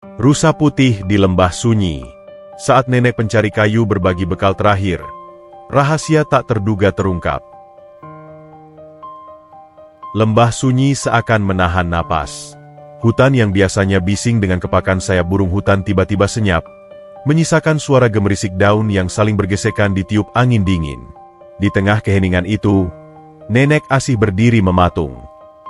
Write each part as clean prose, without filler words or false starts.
Rusa putih di lembah sunyi. Saat nenek pencari kayu berbagi bekal terakhir, rahasia tak terduga terungkap. Lembah sunyi seakan menahan napas. Hutan yang biasanya bising dengan kepakan sayap burung hutan tiba-tiba senyap, menyisakan suara gemerisik daun yang saling bergesekan ditiup angin dingin. Di tengah keheningan itu, Nenek Asih berdiri mematung.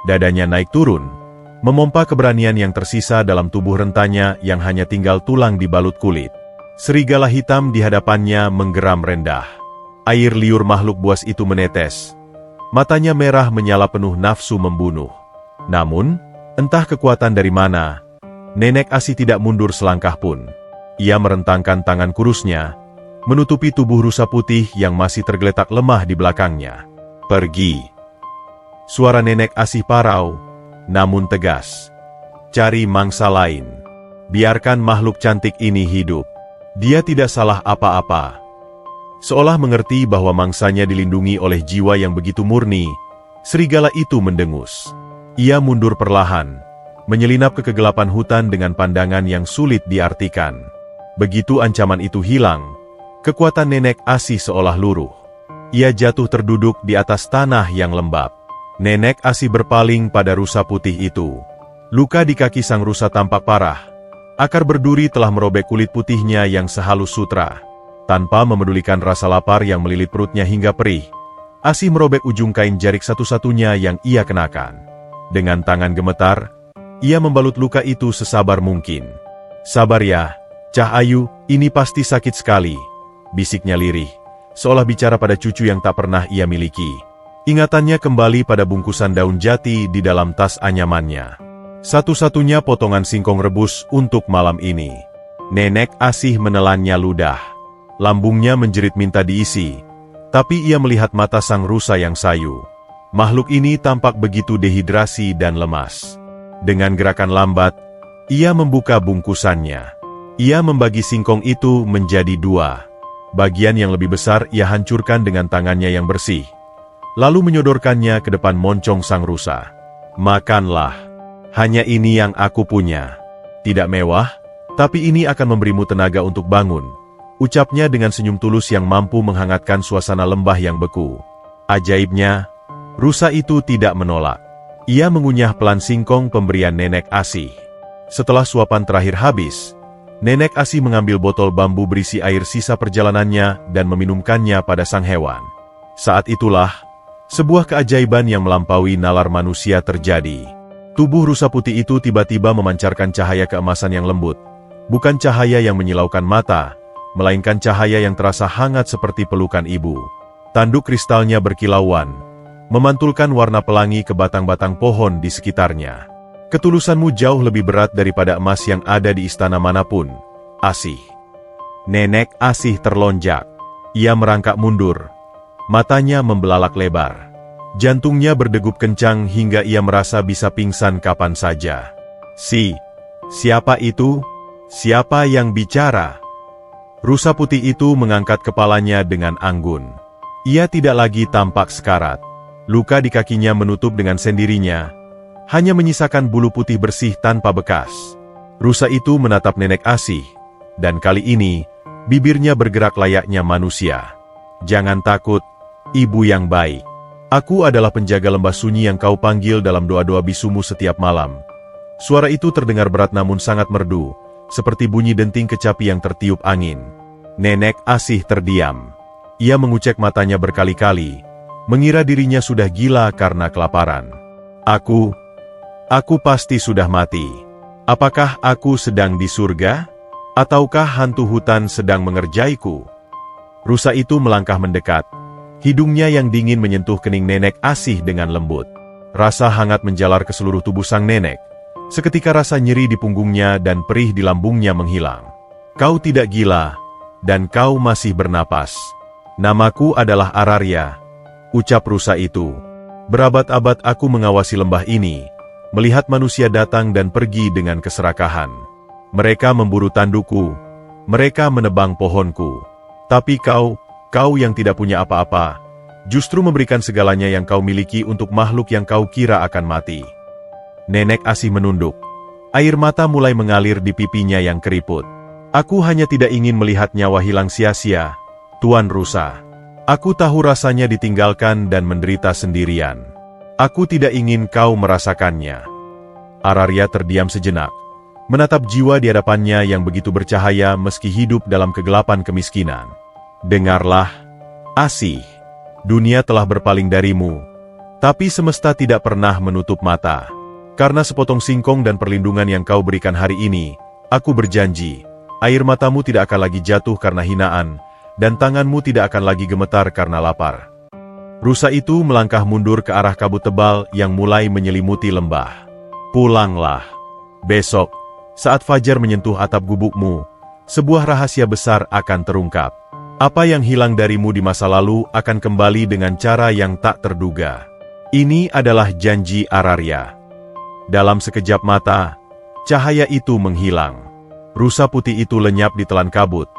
Dadanya naik turun, memompa keberanian yang tersisa dalam tubuh rentanya yang hanya tinggal tulang dibalut kulit. Serigala hitam di hadapannya menggeram rendah. Air liur makhluk buas itu menetes. Matanya merah menyala penuh nafsu membunuh. Namun, entah kekuatan dari mana, Nenek Asih tidak mundur selangkah pun. Ia merentangkan tangan kurusnya, menutupi tubuh rusa putih yang masih tergeletak lemah di belakangnya. Pergi. Suara Nenek Asih parau, namun tegas. Cari mangsa lain. Biarkan makhluk cantik ini hidup. Dia tidak salah apa-apa. Seolah mengerti bahwa mangsanya dilindungi oleh jiwa yang begitu murni, serigala itu mendengus. Ia mundur perlahan, menyelinap ke kegelapan hutan dengan pandangan yang sulit diartikan. Begitu ancaman itu hilang, kekuatan Nenek Asih seolah luruh. Ia jatuh terduduk di atas tanah yang lembab. Nenek Asih berpaling pada rusa putih itu. Luka di kaki sang rusa tampak parah. Akar berduri telah merobek kulit putihnya yang sehalus sutra. Tanpa memedulikan rasa lapar yang melilit perutnya hingga perih, Asih merobek ujung kain jarik satu-satunya yang ia kenakan. Dengan tangan gemetar, ia membalut luka itu sesabar mungkin. Sabar ya, Cah Ayu, ini pasti sakit sekali, bisiknya lirih, seolah bicara pada cucu yang tak pernah ia miliki. Ingatannya kembali pada bungkusan daun jati di dalam tas anyamannya. Satu-satunya potongan singkong rebus untuk malam ini. Nenek Asih menelannya ludah. Lambungnya menjerit minta diisi, tapi ia melihat mata sang rusa yang sayu. Makhluk ini tampak begitu dehidrasi dan lemas. Dengan gerakan lambat, ia membuka bungkusannya. Ia membagi singkong itu menjadi dua. Bagian yang lebih besar ia hancurkan dengan tangannya yang bersih, lalu menyodorkannya ke depan moncong sang rusa. Makanlah. Hanya ini yang aku punya. Tidak mewah, tapi ini akan memberimu tenaga untuk bangun, ucapnya dengan senyum tulus yang mampu menghangatkan suasana lembah yang beku. Ajaibnya, rusa itu tidak menolak. Ia mengunyah pelan singkong pemberian Nenek Asih. Setelah suapan terakhir habis, Nenek Asih mengambil botol bambu berisi air sisa perjalanannya dan meminumkannya pada sang hewan. Saat itulah, sebuah keajaiban yang melampaui nalar manusia terjadi. Tubuh rusa putih itu tiba-tiba memancarkan cahaya keemasan yang lembut. Bukan cahaya yang menyilaukan mata, melainkan cahaya yang terasa hangat seperti pelukan ibu. Tanduk kristalnya berkilauan, memantulkan warna pelangi ke batang-batang pohon di sekitarnya. Ketulusanmu jauh lebih berat daripada emas yang ada di istana manapun, Asih. Nenek Asih terlonjak. Ia merangkak mundur. Matanya membelalak lebar. Jantungnya berdegup kencang hingga ia merasa bisa pingsan kapan saja. Siapa itu? Siapa yang bicara? Rusa putih itu mengangkat kepalanya dengan anggun. Ia tidak lagi tampak sekarat. Luka di kakinya menutup dengan sendirinya, hanya menyisakan bulu putih bersih tanpa bekas. Rusa itu menatap Nenek Asih, dan kali ini, bibirnya bergerak layaknya manusia. Jangan takut, ibu yang baik. Aku adalah penjaga lembah sunyi yang kau panggil dalam doa-doa bisumu setiap malam. Suara itu terdengar berat namun sangat merdu, seperti bunyi denting kecapi yang tertiup angin. Nenek Asih terdiam. Ia mengucek matanya berkali-kali, mengira dirinya sudah gila karena kelaparan. Aku pasti sudah mati. Apakah aku sedang di surga? Ataukah hantu hutan sedang mengerjaiku? Rusa itu melangkah mendekat. Hidungnya yang dingin menyentuh kening Nenek Asih dengan lembut. Rasa hangat menjalar ke seluruh tubuh sang nenek. Seketika rasa nyeri di punggungnya dan perih di lambungnya menghilang. Kau tidak gila, dan kau masih bernapas. Namaku adalah Ararya, ucap rusa itu. Berabad-abad aku mengawasi lembah ini, melihat manusia datang dan pergi dengan keserakahan. Mereka memburu tandukku, mereka menebang pohonku. Tapi kau yang tidak punya apa-apa, justru memberikan segalanya yang kau miliki untuk makhluk yang kau kira akan mati. Nenek Asih menunduk. Air mata mulai mengalir di pipinya yang keriput. Aku hanya tidak ingin melihat nyawa hilang sia-sia, Tuan Rusa. Aku tahu rasanya ditinggalkan dan menderita sendirian. Aku tidak ingin kau merasakannya. Araria terdiam sejenak, menatap jiwa di hadapannya yang begitu bercahaya meski hidup dalam kegelapan kemiskinan. Dengarlah, Asih. Dunia telah berpaling darimu, tapi semesta tidak pernah menutup mata. Karena sepotong singkong dan perlindungan yang kau berikan hari ini, aku berjanji, air matamu tidak akan lagi jatuh karena hinaan, dan tanganmu tidak akan lagi gemetar karena lapar. Rusa itu melangkah mundur ke arah kabut tebal yang mulai menyelimuti lembah. Pulanglah. Besok, saat fajar menyentuh atap gubukmu, sebuah rahasia besar akan terungkap. Apa yang hilang darimu di masa lalu akan kembali dengan cara yang tak terduga. Ini adalah janji Araria. Dalam sekejap mata, cahaya itu menghilang. Rusa putih itu lenyap di telan kabut,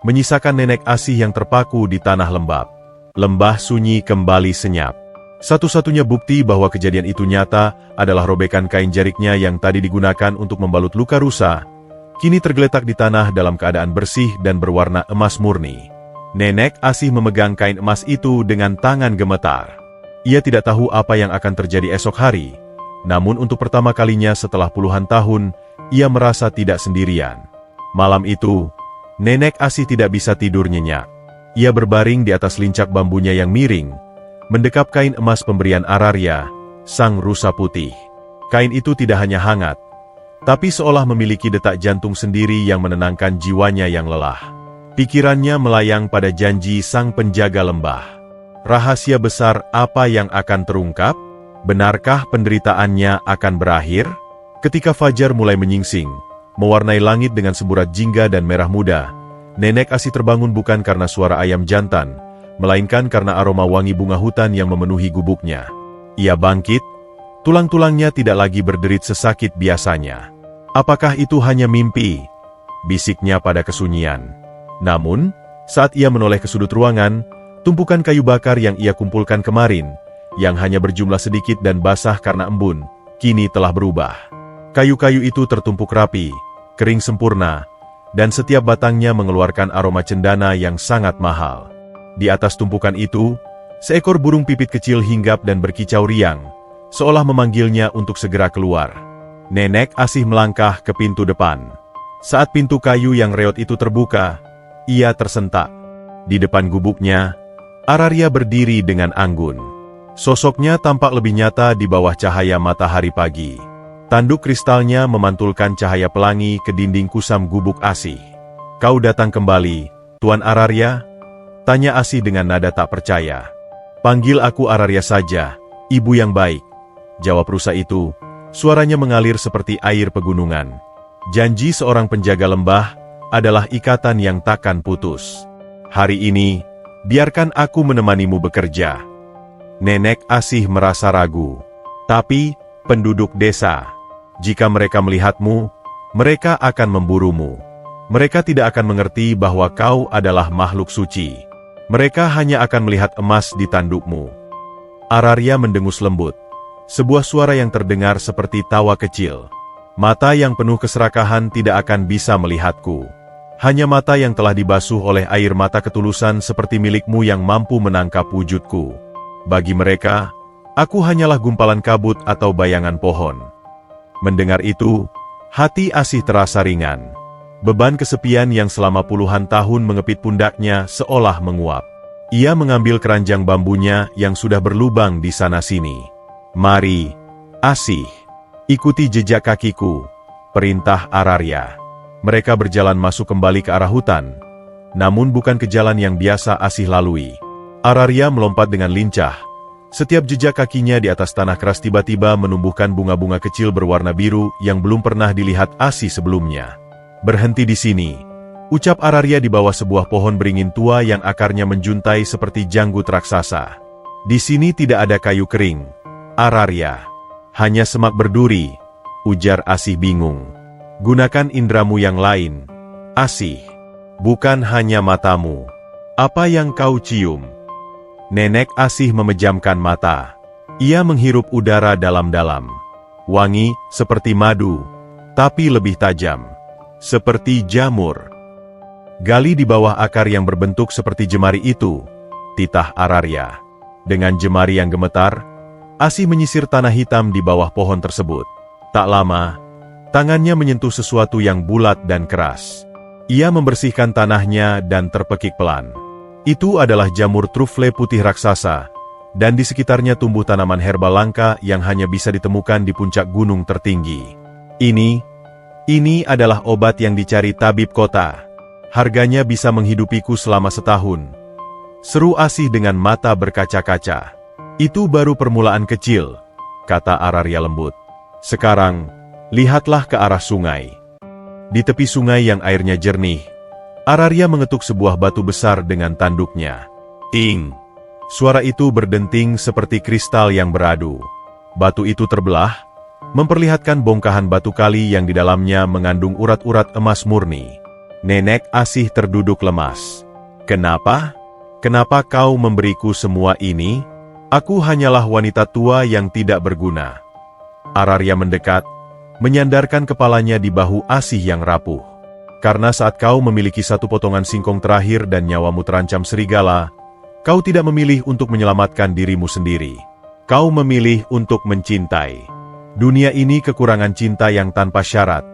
menyisakan nenek Asih yang terpaku di tanah lembab. Lembah sunyi kembali senyap. Satu-satunya bukti bahwa kejadian itu nyata adalah robekan kain jariknya yang tadi digunakan untuk membalut luka rusa, kini tergeletak di tanah dalam keadaan bersih dan berwarna emas murni. Nenek Asih memegang kain emas itu dengan tangan gemetar. Ia tidak tahu apa yang akan terjadi esok hari. Namun untuk pertama kalinya setelah puluhan tahun, ia merasa tidak sendirian. Malam itu, Nenek Asih tidak bisa tidur nyenyak. Ia berbaring di atas lincak bambunya yang miring, mendekap kain emas pemberian Araria, sang rusa putih. Kain itu tidak hanya hangat, tapi seolah memiliki detak jantung sendiri yang menenangkan jiwanya yang lelah. Pikirannya melayang pada janji sang penjaga lembah. Rahasia besar apa yang akan terungkap? Benarkah penderitaannya akan berakhir? Ketika fajar mulai menyingsing, mewarnai langit dengan semburat jingga dan merah muda, Nenek Asih terbangun bukan karena suara ayam jantan, melainkan karena aroma wangi bunga hutan yang memenuhi gubuknya. Ia bangkit, tulang-tulangnya tidak lagi berderit sesakit biasanya. Apakah itu hanya mimpi? Bisiknya pada kesunyian. Namun, saat ia menoleh ke sudut ruangan, tumpukan kayu bakar yang ia kumpulkan kemarin, yang hanya berjumlah sedikit dan basah karena embun, kini telah berubah. Kayu-kayu itu tertumpuk rapi, kering sempurna, dan setiap batangnya mengeluarkan aroma cendana yang sangat mahal. Di atas tumpukan itu, seekor burung pipit kecil hinggap dan berkicau riang, seolah memanggilnya untuk segera keluar. Nenek Asih melangkah ke pintu depan. Saat pintu kayu yang reot itu terbuka, ia tersentak. Di depan gubuknya, Araria berdiri dengan anggun. Sosoknya tampak lebih nyata di bawah cahaya matahari pagi. Tanduk kristalnya memantulkan cahaya pelangi ke dinding kusam gubuk Asih. "Kau datang kembali, Tuan Araria?" tanya Asih dengan nada tak percaya. "Panggil aku Araria saja, ibu yang baik," jawab rusa itu, suaranya mengalir seperti air pegunungan. Janji seorang penjaga lembah adalah ikatan yang takkan putus. "Hari ini, biarkan aku menemanimu bekerja." Nenek Asih merasa ragu. "Tapi, penduduk desa, jika mereka melihatmu, mereka akan memburumu. Mereka tidak akan mengerti bahwa kau adalah makhluk suci. Mereka hanya akan melihat emas di tandukmu." Araria mendengus lembut. Sebuah suara yang terdengar seperti tawa kecil. "Mata yang penuh keserakahan tidak akan bisa melihatku. Hanya mata yang telah dibasuh oleh air mata ketulusan seperti milikmu yang mampu menangkap wujudku. Bagi mereka, aku hanyalah gumpalan kabut atau bayangan pohon." Mendengar itu, hati Asih terasa ringan. Beban kesepian yang selama puluhan tahun mengepit pundaknya seolah menguap. Ia mengambil keranjang bambunya yang sudah berlubang di sana-sini. "Mari, Asih, ikuti jejak kakiku," perintah Araria. Mereka berjalan masuk kembali ke arah hutan, namun bukan ke jalan yang biasa Asih lalui. Araria melompat dengan lincah. Setiap jejak kakinya di atas tanah keras tiba-tiba menumbuhkan bunga-bunga kecil berwarna biru yang belum pernah dilihat Asih sebelumnya. "Berhenti di sini," ucap Araria di bawah sebuah pohon beringin tua yang akarnya menjuntai seperti janggut raksasa. "Di sini tidak ada kayu kering, Araria. Hanya semak berduri," ujar Asih bingung. "Gunakan indramu yang lain, Asih. Bukan hanya matamu. Apa yang kau cium?" Nenek Asih memejamkan mata. Ia menghirup udara dalam-dalam. Wangi, seperti madu. tapi lebih tajam. Seperti jamur. Gali di bawah akar yang berbentuk seperti jemari itu, titah Ararya. Dengan jemari yang gemetar, Asih menyisir tanah hitam di bawah pohon tersebut. Tak lama, tangannya menyentuh sesuatu yang bulat dan keras. Ia membersihkan tanahnya dan terpekik pelan. Itu adalah jamur trufle putih raksasa, dan di sekitarnya tumbuh tanaman herbal langka yang hanya bisa ditemukan di puncak gunung tertinggi. Ini adalah obat yang dicari tabib kota. Harganya bisa menghidupiku selama setahun. Seru Asih dengan mata berkaca-kaca. Itu baru permulaan kecil, kata Ararya lembut. Sekarang, lihatlah ke arah sungai. Di tepi sungai yang airnya jernih, Ararya mengetuk sebuah batu besar dengan tanduknya. Ting! Suara itu berdenting seperti kristal yang beradu. Batu itu terbelah, memperlihatkan bongkahan batu kali yang di dalamnya mengandung urat-urat emas murni. Nenek Asih terduduk lemas. Kenapa? Kenapa kau memberiku semua ini? Aku hanyalah wanita tua yang tidak berguna. Ararya mendekat, menyandarkan kepalanya di bahu Asih yang rapuh. Karena saat kau memiliki satu potongan singkong terakhir dan nyawamu terancam serigala, kau tidak memilih untuk menyelamatkan dirimu sendiri. Kau memilih untuk mencintai. Dunia ini kekurangan cinta yang tanpa syarat,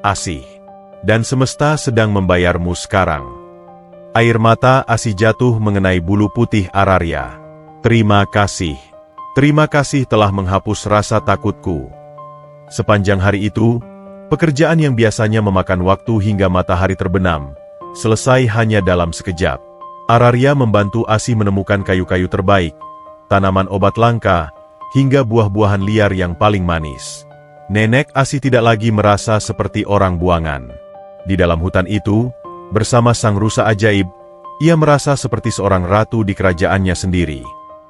Asih. Dan semesta sedang membayarmu sekarang. Air mata Asih jatuh mengenai bulu putih Ararya. Terima kasih. Terima kasih telah menghapus rasa takutku. Sepanjang hari itu, pekerjaan yang biasanya memakan waktu hingga matahari terbenam, selesai hanya dalam sekejap. Ararya membantu Asih menemukan kayu-kayu terbaik, tanaman obat langka, hingga buah-buahan liar yang paling manis. Nenek Asih tidak lagi merasa seperti orang buangan. Di dalam hutan itu, bersama sang rusa ajaib, ia merasa seperti seorang ratu di kerajaannya sendiri.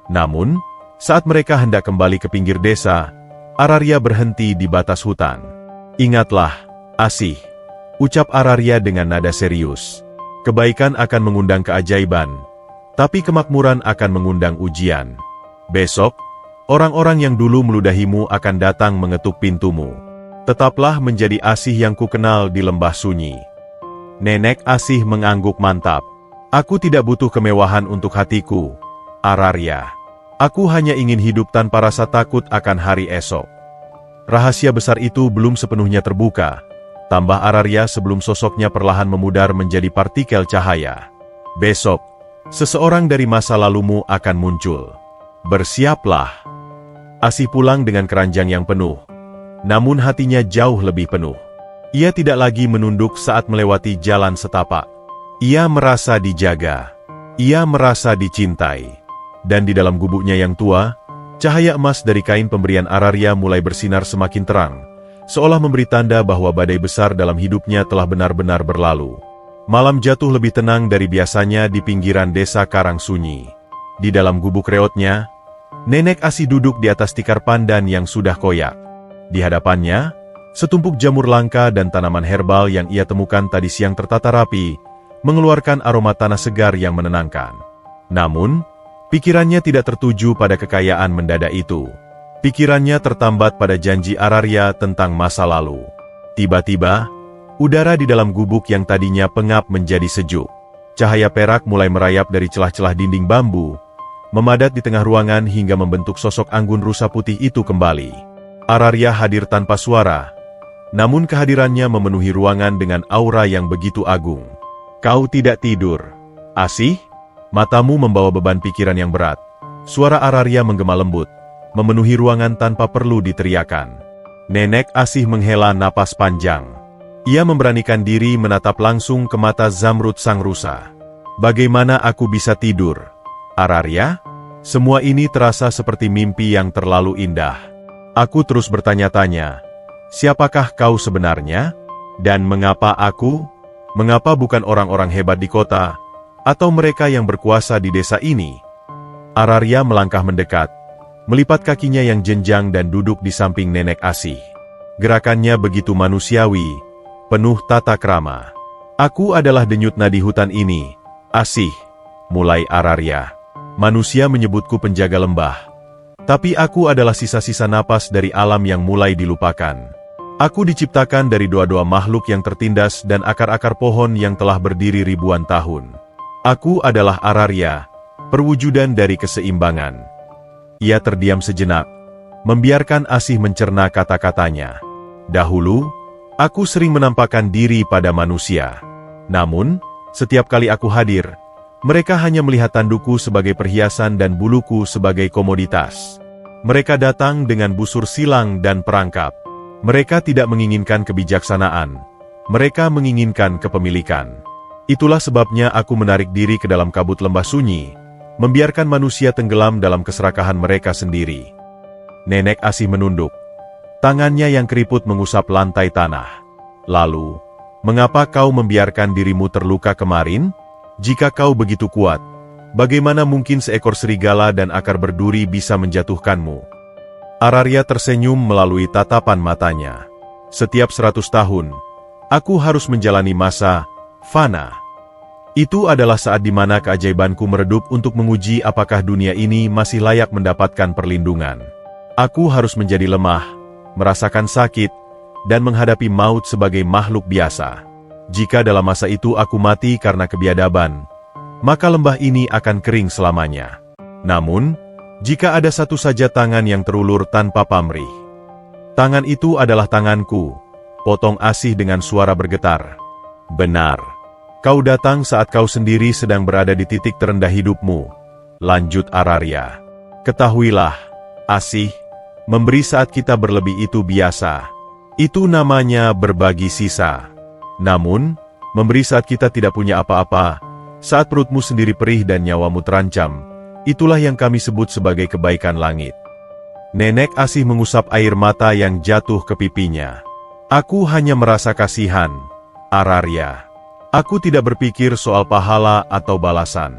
Namun, saat mereka hendak kembali ke pinggir desa, Ararya berhenti di batas hutan. Ingatlah, Asih, ucap Ararya dengan nada serius. Kebaikan akan mengundang keajaiban, tapi kemakmuran akan mengundang ujian. Besok, orang-orang yang dulu meludahimu akan datang mengetuk pintumu. Tetaplah menjadi Asih yang kukenal di lembah sunyi. Nenek Asih mengangguk mantap. Aku tidak butuh kemewahan untuk hatiku, Ararya. Aku hanya ingin hidup tanpa rasa takut akan hari esok. Rahasia besar itu belum sepenuhnya terbuka, tambah Ararya sebelum sosoknya perlahan memudar menjadi partikel cahaya. Besok, seseorang dari masa lalumu akan muncul. Bersiaplah. Asih pulang dengan keranjang yang penuh. Namun hatinya jauh lebih penuh. Ia tidak lagi menunduk saat melewati jalan setapak. Ia merasa dijaga. Ia merasa dicintai. Dan di dalam gubuknya yang tua, cahaya emas dari kain pemberian Ararya mulai bersinar semakin terang, seolah memberi tanda bahwa badai besar dalam hidupnya telah benar-benar berlalu. Malam jatuh lebih tenang dari biasanya di pinggiran desa Karangsunyi. Di dalam gubuk reotnya, Nenek Asih duduk di atas tikar pandan yang sudah koyak. Di hadapannya, setumpuk jamur langka dan tanaman herbal yang ia temukan tadi siang tertata rapi, mengeluarkan aroma tanah segar yang menenangkan. Namun, pikirannya tidak tertuju pada kekayaan mendadak itu. Pikirannya tertambat pada janji Ararya tentang masa lalu. Tiba-tiba, udara di dalam gubuk yang tadinya pengap menjadi sejuk. Cahaya perak mulai merayap dari celah-celah dinding bambu, memadat di tengah ruangan hingga membentuk sosok anggun rusa putih itu kembali. Ararya hadir tanpa suara, namun kehadirannya memenuhi ruangan dengan aura yang begitu agung. Kau tidak tidur, Asih? Matamu membawa beban pikiran yang berat. Suara Ararya menggema lembut, memenuhi ruangan tanpa perlu diteriakan. Nenek Asih menghela napas panjang. Ia memberanikan diri menatap langsung ke mata Zamrud sang rusa. Bagaimana aku bisa tidur, Ararya? Semua ini terasa seperti mimpi yang terlalu indah. Aku terus bertanya-tanya, siapakah kau sebenarnya? Dan mengapa aku? Mengapa bukan orang-orang hebat di kota? Atau mereka yang berkuasa di desa ini? Ararya melangkah mendekat, melipat kakinya yang jenjang dan duduk di samping Nenek Asih. Gerakannya begitu manusiawi, penuh tata krama. Aku adalah denyut nadi hutan ini, Asih, mulai Ararya. Manusia menyebutku penjaga lembah. Tapi aku adalah sisa-sisa napas dari alam yang mulai dilupakan. Aku diciptakan dari dua-dua makhluk yang tertindas dan akar-akar pohon yang telah berdiri ribuan tahun. Aku adalah Ararya, perwujudan dari keseimbangan. Ia terdiam sejenak, membiarkan Asih mencerna kata-katanya. Dahulu, aku sering menampakkan diri pada manusia. Namun, setiap kali aku hadir, mereka hanya melihat tandukku sebagai perhiasan dan buluku sebagai komoditas. Mereka datang dengan busur silang dan perangkap. Mereka tidak menginginkan kebijaksanaan. Mereka menginginkan kepemilikan. Itulah sebabnya aku menarik diri ke dalam kabut lembah sunyi, membiarkan manusia tenggelam dalam keserakahan mereka sendiri. Nenek Asih menunduk. Tangannya yang keriput mengusap lantai tanah. Lalu, mengapa kau membiarkan dirimu terluka kemarin? Jika kau begitu kuat, bagaimana mungkin seekor serigala dan akar berduri bisa menjatuhkanmu? Ararya tersenyum melalui tatapan matanya. Setiap 100 tahun, aku harus menjalani masa fana. Itu adalah saat di mana keajaibanku meredup untuk menguji apakah dunia ini masih layak mendapatkan perlindungan. Aku harus menjadi lemah, merasakan sakit, dan menghadapi maut sebagai makhluk biasa. Jika dalam masa itu aku mati karena kebiadaban, maka lembah ini akan kering selamanya. Namun, jika ada satu saja tangan yang terulur tanpa pamrih, tangan itu adalah tanganku, potong Asih dengan suara bergetar. Benar. Kau datang saat kau sendiri sedang berada di titik terendah hidupmu, lanjut Ararya. Ketahuilah, Asih, memberi saat kita berlebih itu biasa. Itu namanya berbagi sisa. Namun, memberi saat kita tidak punya apa-apa, saat perutmu sendiri perih dan nyawamu terancam, itulah yang kami sebut sebagai kebaikan langit. Nenek Asih mengusap air mata yang jatuh ke pipinya. Aku hanya merasa kasihan, Ararya. Aku tidak berpikir soal pahala atau balasan.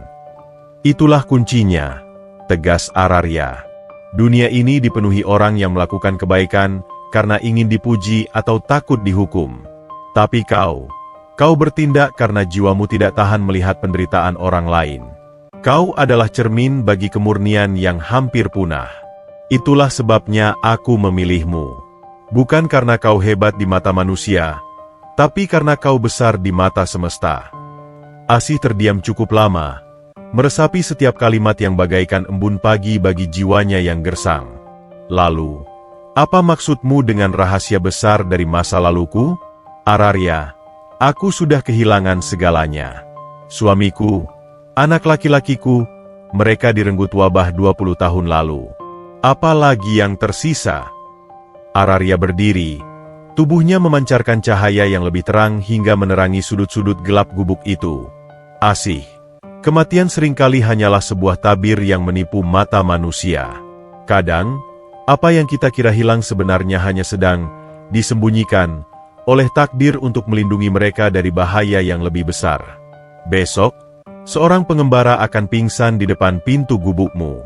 Itulah kuncinya, tegas Ararya. Dunia ini dipenuhi orang yang melakukan kebaikan karena ingin dipuji atau takut dihukum. Tapi kau bertindak karena jiwamu tidak tahan melihat penderitaan orang lain. Kau adalah cermin bagi kemurnian yang hampir punah. Itulah sebabnya aku memilihmu. Bukan karena kau hebat di mata manusia, tapi karena kau besar di mata semesta. Asih terdiam cukup lama, meresapi setiap kalimat yang bagaikan embun pagi bagi jiwanya yang gersang. Lalu, apa maksudmu dengan rahasia besar dari masa laluku? Ararya, aku sudah kehilangan segalanya. Suamiku, anak laki-lakiku, mereka direnggut wabah 20 tahun lalu. Apa lagi yang tersisa? Ararya berdiri, tubuhnya memancarkan cahaya yang lebih terang hingga menerangi sudut-sudut gelap gubuk itu. Asih, kematian seringkali hanyalah sebuah tabir yang menipu mata manusia. Kadang, apa yang kita kira hilang sebenarnya hanya sedang disembunyikan oleh takdir untuk melindungi mereka dari bahaya yang lebih besar. Besok, seorang pengembara akan pingsan di depan pintu gubukmu.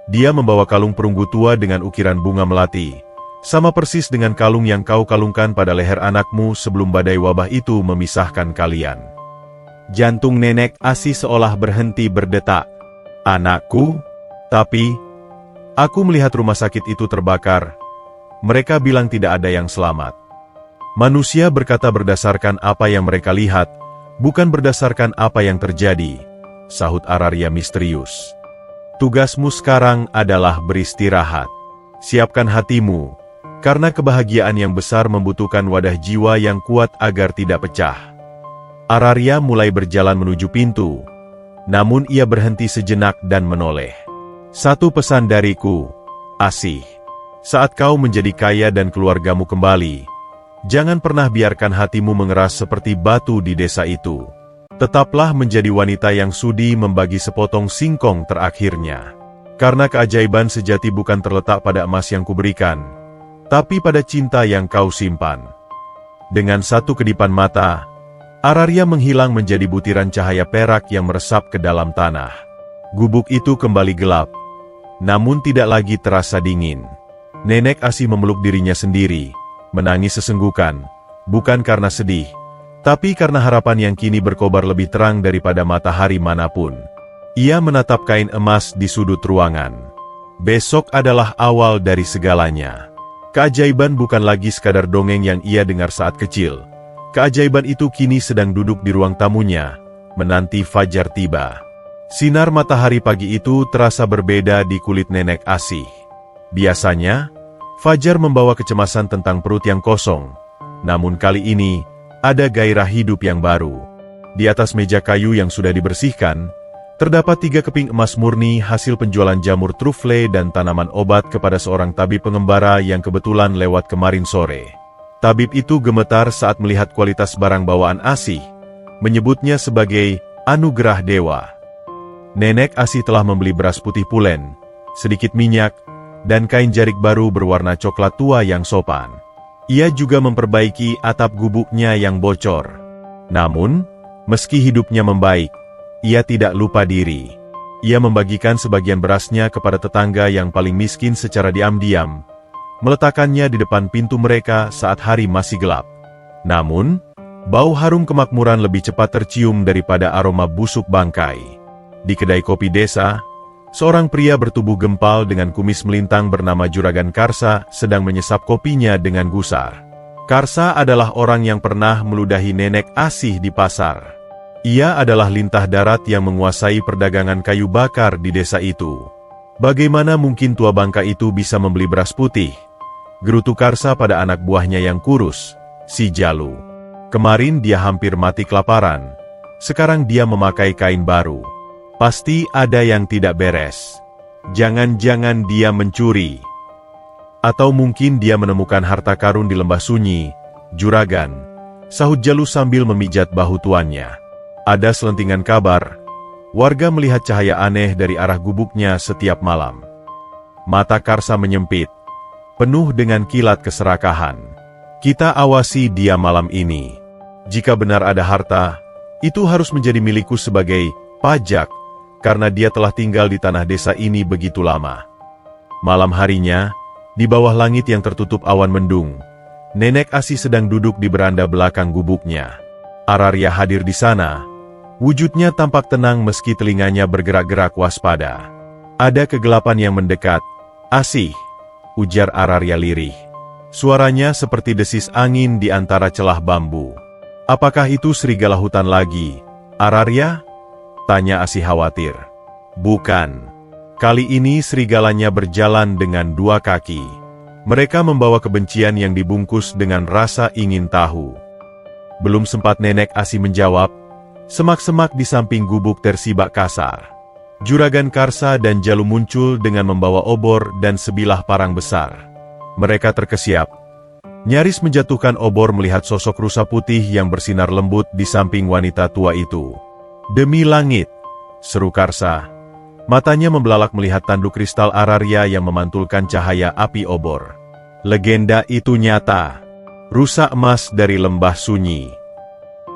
Dia membawa kalung perunggu tua dengan ukiran bunga melati, sama persis dengan kalung yang kau kalungkan pada leher anakmu sebelum badai wabah itu memisahkan kalian. Jantung Nenek Asih seolah berhenti berdetak. Anakku? Tapi, aku melihat rumah sakit itu terbakar. Mereka bilang tidak ada yang selamat. Manusia berkata berdasarkan apa yang mereka lihat, bukan berdasarkan apa yang terjadi, sahut Ararya misterius. Tugasmu sekarang adalah beristirahat. Siapkan hatimu, karena kebahagiaan yang besar membutuhkan wadah jiwa yang kuat agar tidak pecah. Ararya mulai berjalan menuju pintu, namun ia berhenti sejenak dan menoleh. Satu pesan dariku, Asih. Saat kau menjadi kaya dan keluargamu kembali, jangan pernah biarkan hatimu mengeras seperti batu di desa itu. Tetaplah menjadi wanita yang sudi membagi sepotong singkong terakhirnya. Karena keajaiban sejati bukan terletak pada emas yang kuberikan, tapi pada cinta yang kau simpan. Dengan satu kedipan mata, Ararya menghilang menjadi butiran cahaya perak yang meresap ke dalam tanah. Gubuk itu kembali gelap, namun tidak lagi terasa dingin. Nenek Asih memeluk dirinya sendiri, menangis sesenggukan, bukan karena sedih, tapi karena harapan yang kini berkobar lebih terang daripada matahari manapun. Ia menatap kain emas di sudut ruangan. Besok adalah awal dari segalanya. Keajaiban bukan lagi sekadar dongeng yang ia dengar saat kecil. Keajaiban itu kini sedang duduk di ruang tamunya, menanti fajar tiba. Sinar matahari pagi itu terasa berbeda di kulit Nenek Asih. Biasanya, fajar membawa kecemasan tentang perut yang kosong. Namun kali ini, ada gairah hidup yang baru. Di atas meja kayu yang sudah dibersihkan, terdapat 3 keping emas murni hasil penjualan jamur trufle dan tanaman obat kepada seorang tabib pengembara yang kebetulan lewat kemarin sore. Tabib itu gemetar saat melihat kualitas barang bawaan Asih, menyebutnya sebagai anugerah dewa. Nenek Asih telah membeli beras putih pulen, sedikit minyak, dan kain jarik baru berwarna coklat tua yang sopan. Ia juga memperbaiki atap gubuknya yang bocor. Namun, meski hidupnya membaik, ia tidak lupa diri. Ia membagikan sebagian berasnya kepada tetangga yang paling miskin secara diam-diam, meletakkannya di depan pintu mereka saat hari masih gelap. Namun, bau harum kemakmuran lebih cepat tercium daripada aroma busuk bangkai. Di kedai kopi desa, seorang pria bertubuh gempal dengan kumis melintang bernama Juragan Karsa sedang menyesap kopinya dengan gusar. Karsa adalah orang yang pernah meludahi Nenek Asih di pasar. Ia adalah lintah darat yang menguasai perdagangan kayu bakar di desa itu. Bagaimana mungkin tua bangka itu bisa membeli beras putih? Gerutu Karsa pada anak buahnya yang kurus, si Jalu. Kemarin dia hampir mati kelaparan. Sekarang dia memakai kain baru. Pasti ada yang tidak beres. Jangan-jangan dia mencuri. Atau mungkin dia menemukan harta karun di lembah sunyi, Juragan, sahut Jalu sambil memijat bahu tuannya. Ada selentingan kabar, warga melihat cahaya aneh dari arah gubuknya setiap malam. Mata Karsa menyempit, penuh dengan kilat keserakahan. Kita awasi dia malam ini. Jika benar ada harta, itu harus menjadi milikku sebagai pajak, karena dia telah tinggal di tanah desa ini begitu lama. Malam harinya, di bawah langit yang tertutup awan mendung, Nenek Asih sedang duduk di beranda belakang gubuknya. Araria hadir di sana. Wujudnya tampak tenang meski telinganya bergerak-gerak waspada. Ada kegelapan yang mendekat. Asih, ujar Araria lirih. Suaranya seperti desis angin di antara celah bambu. Apakah itu serigala hutan lagi, Araria? Tanya Asih khawatir. Bukan. Kali ini serigalanya berjalan dengan 2 kaki. Mereka membawa kebencian yang dibungkus dengan rasa ingin tahu. Belum sempat Nenek Asih menjawab, semak-semak di samping gubuk tersibak kasar. Juragan Karsa dan Jalu muncul dengan membawa obor dan sebilah parang besar. Mereka terkesiap. Nyaris menjatuhkan obor melihat sosok rusa putih yang bersinar lembut di samping wanita tua itu. Demi langit, seru Karsa. Matanya membelalak melihat tanduk kristal Araria yang memantulkan cahaya api obor. Legenda itu nyata. Rusa emas dari lembah sunyi.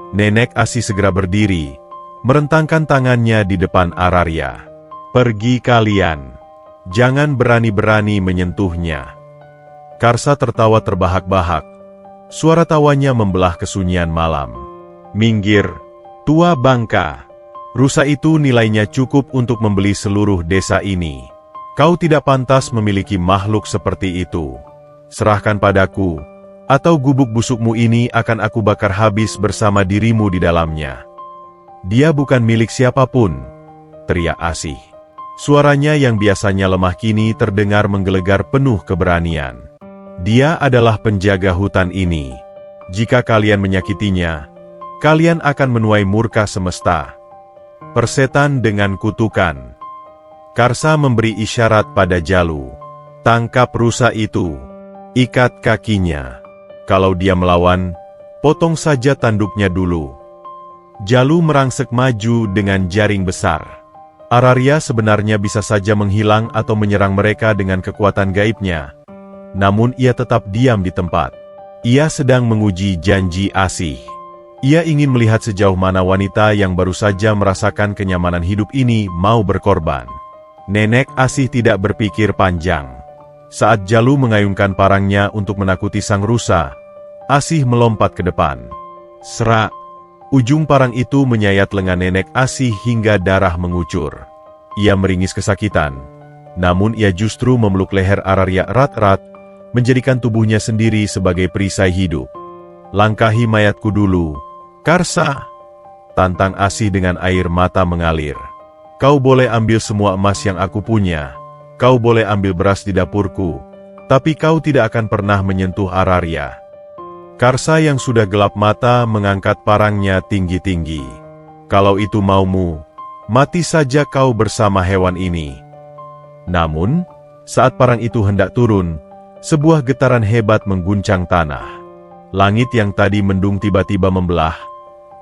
Nenek Asih segera berdiri, merentangkan tangannya di depan Araria. Pergi kalian. Jangan berani-berani menyentuhnya. Karsa tertawa terbahak-bahak. Suara tawanya membelah kesunyian malam. Minggir, tua bangka. Rusa itu nilainya cukup untuk membeli seluruh desa ini. Kau tidak pantas memiliki makhluk seperti itu. Serahkan padaku, atau gubuk busukmu ini akan aku bakar habis bersama dirimu di dalamnya. Dia bukan milik siapapun, teriak Asih. Suaranya yang biasanya lemah kini terdengar menggelegar penuh keberanian. Dia adalah penjaga hutan ini. Jika kalian menyakitinya, kalian akan menuai murka semesta. Persetan dengan kutukan. Karsa memberi isyarat pada Jalu. Tangkap rusa itu. Ikat kakinya. Kalau dia melawan, potong saja tanduknya dulu. Jalu merangsek maju dengan jaring besar. Araria sebenarnya bisa saja menghilang atau menyerang mereka dengan kekuatan gaibnya. Namun ia tetap diam di tempat. Ia sedang menguji janji Asih. Ia ingin melihat sejauh mana wanita yang baru saja merasakan kenyamanan hidup ini mau berkorban. Nenek Asih tidak berpikir panjang. Saat Jalu mengayunkan parangnya untuk menakuti sang rusa, Asih melompat ke depan. Serak. Ujung parang itu menyayat lengan Nenek Asih hingga darah mengucur. Ia meringis kesakitan. Namun ia justru memeluk leher Araria erat-erat, menjadikan tubuhnya sendiri sebagai perisai hidup. "Langkahi mayatku dulu, Karsa," tantang Asih dengan air mata mengalir. "Kau boleh ambil semua emas yang aku punya, kau boleh ambil beras di dapurku, tapi kau tidak akan pernah menyentuh Araria." Karsa yang sudah gelap mata mengangkat parangnya tinggi-tinggi. "Kalau itu maumu, mati saja kau bersama hewan ini." Namun, saat parang itu hendak turun, sebuah getaran hebat mengguncang tanah. Langit yang tadi mendung tiba-tiba membelah,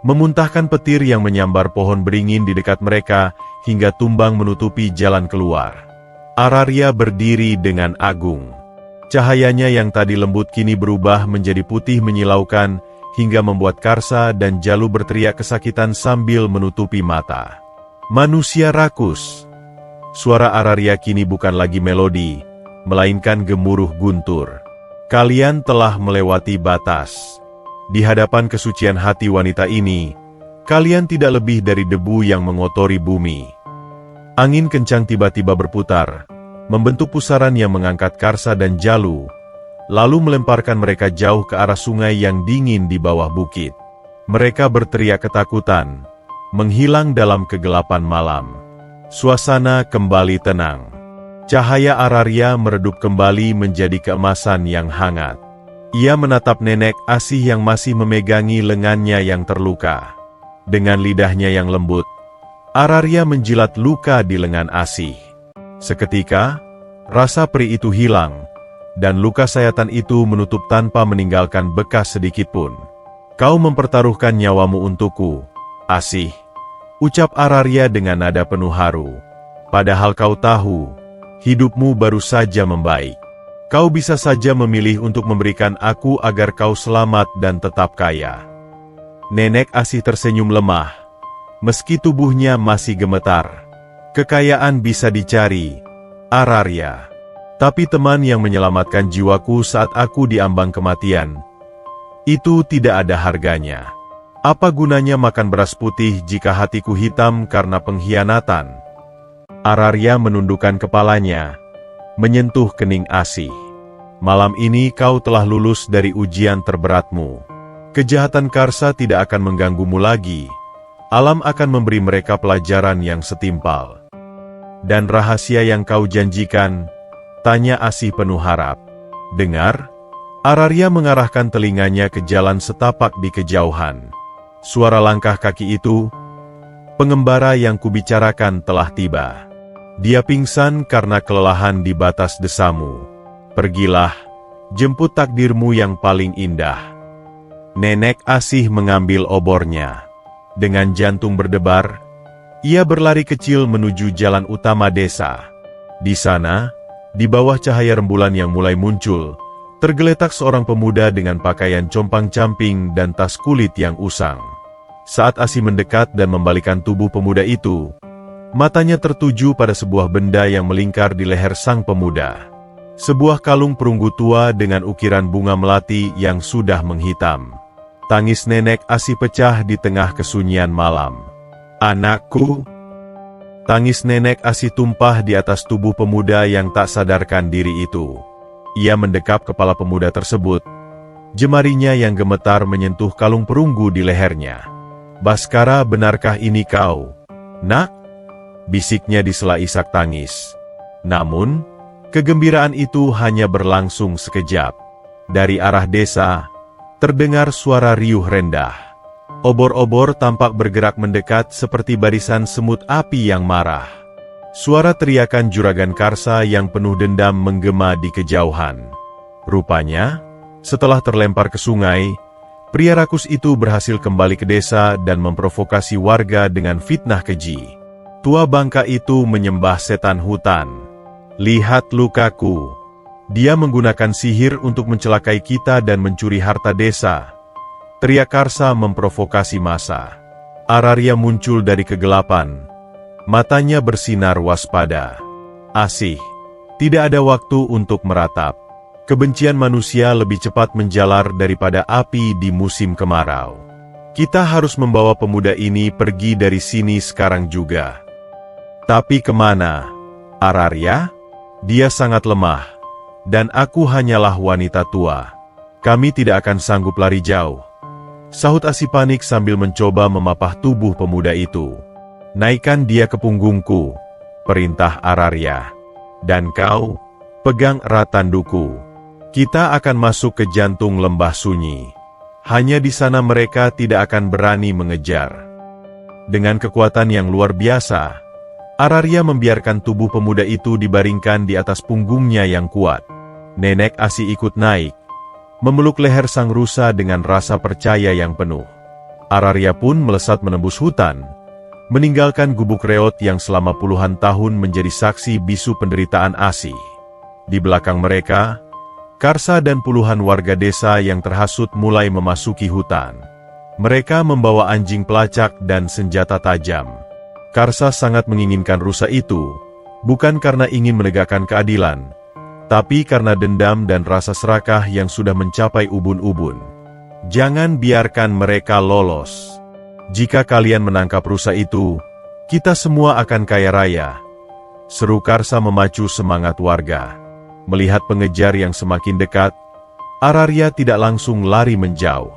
memuntahkan petir yang menyambar pohon beringin di dekat mereka hingga tumbang menutupi jalan keluar. Araria berdiri dengan agung. Cahayanya yang tadi lembut kini berubah menjadi putih menyilaukan hingga membuat Karsa dan Jalu berteriak kesakitan sambil menutupi mata. "Manusia rakus!" Suara Araria kini bukan lagi melodi, melainkan gemuruh guntur. "Kalian telah melewati batas. Di hadapan kesucian hati wanita ini, kalian tidak lebih dari debu yang mengotori bumi." Angin kencang tiba-tiba berputar, membentuk pusaran yang mengangkat Karsa dan Jalu, lalu melemparkan mereka jauh ke arah sungai yang dingin di bawah bukit. Mereka berteriak ketakutan, menghilang dalam kegelapan malam. Suasana kembali tenang. Cahaya Araria meredup kembali menjadi keemasan yang hangat. Ia menatap Nenek Asih yang masih memegangi lengannya yang terluka. Dengan lidahnya yang lembut, Araria menjilat luka di lengan Asih. Seketika, rasa perih itu hilang, dan luka sayatan itu menutup tanpa meninggalkan bekas sedikitpun. "Kau mempertaruhkan nyawamu untukku, Asih," ucap Araria dengan nada penuh haru. "Padahal kau tahu, hidupmu baru saja membaik. Kau bisa saja memilih untuk memberikan aku agar kau selamat dan tetap kaya." Nenek Asih tersenyum lemah, meski tubuhnya masih gemetar. "Kekayaan bisa dicari, Araria. Tapi teman yang menyelamatkan jiwaku saat aku diambang kematian, itu tidak ada harganya. Apa gunanya makan beras putih jika hatiku hitam karena pengkhianatan?" Araria menundukkan kepalanya, menyentuh kening Asih. "Malam ini kau telah lulus dari ujian terberatmu. Kejahatan Karsa tidak akan mengganggumu lagi. Alam akan memberi mereka pelajaran yang setimpal." "Dan rahasia yang kau janjikan?" tanya Asih penuh harap. "Dengar?" Araria mengarahkan telinganya ke jalan setapak di kejauhan. Suara langkah kaki itu, "Pengembara yang kubicarakan telah tiba. Dia pingsan karena kelelahan di batas desamu. Pergilah, jemput takdirmu yang paling indah." Nenek Asih mengambil obornya. Dengan jantung berdebar, ia berlari kecil menuju jalan utama desa. Di sana, di bawah cahaya rembulan yang mulai muncul, tergeletak seorang pemuda dengan pakaian compang-camping dan tas kulit yang usang. Saat Asih mendekat dan membalikan tubuh pemuda itu, matanya tertuju pada sebuah benda yang melingkar di leher sang pemuda. Sebuah kalung perunggu tua dengan ukiran bunga melati yang sudah menghitam. Tangis Nenek Asih pecah di tengah kesunyian malam. "Anakku!" Tangis Nenek Asih tumpah di atas tubuh pemuda yang tak sadarkan diri itu. Ia mendekap kepala pemuda tersebut. Jemarinya yang gemetar menyentuh kalung perunggu di lehernya. "Baskara, benarkah ini kau, Nak?" bisiknya di sela isak tangis. Namun, kegembiraan itu hanya berlangsung sekejap. Dari arah desa, terdengar suara riuh rendah. Obor-obor tampak bergerak mendekat seperti barisan semut api yang marah. Suara teriakan juragan Karsa yang penuh dendam menggema di kejauhan. Rupanya, setelah terlempar ke sungai, pria rakus itu berhasil kembali ke desa dan memprovokasi warga dengan fitnah keji. Tua bangka itu menyembah setan hutan. "Lihat lukaku. Dia menggunakan sihir untuk mencelakai kita dan mencuri harta desa," teriak Karsa memprovokasi massa. Araria muncul dari kegelapan. Matanya bersinar waspada. "Asih, tidak ada waktu untuk meratap. Kebencian manusia lebih cepat menjalar daripada api di musim kemarau. Kita harus membawa pemuda ini pergi dari sini sekarang juga." "Tapi kemana, Araria? Dia sangat lemah. Dan aku hanyalah wanita tua. Kami tidak akan sanggup lari jauh. Sahut Asih panik sambil mencoba memapah tubuh pemuda itu. Naikkan dia ke punggungku, perintah Ararya. Dan kau, pegang erat tandukku. Kita akan masuk ke jantung lembah sunyi. Hanya di sana mereka tidak akan berani mengejar. Dengan kekuatan yang luar biasa, Ararya membiarkan tubuh pemuda itu dibaringkan di atas punggungnya yang kuat. Nenek Asih ikut naik, memeluk leher sang rusa dengan rasa percaya yang penuh. Ararya pun melesat menembus hutan, meninggalkan gubuk reot yang selama puluhan tahun menjadi saksi bisu penderitaan Asih. Di belakang mereka, Karsa dan puluhan warga desa yang terhasut mulai memasuki hutan. Mereka membawa anjing pelacak dan senjata tajam. Karsa sangat menginginkan rusa itu, bukan karena ingin menegakkan keadilan, tapi karena dendam dan rasa serakah yang sudah mencapai ubun-ubun. Jangan biarkan mereka lolos. Jika kalian menangkap rusa itu, kita semua akan kaya raya. Seru Karsa memacu semangat warga. Melihat pengejar yang semakin dekat, Ararya tidak langsung lari menjauh.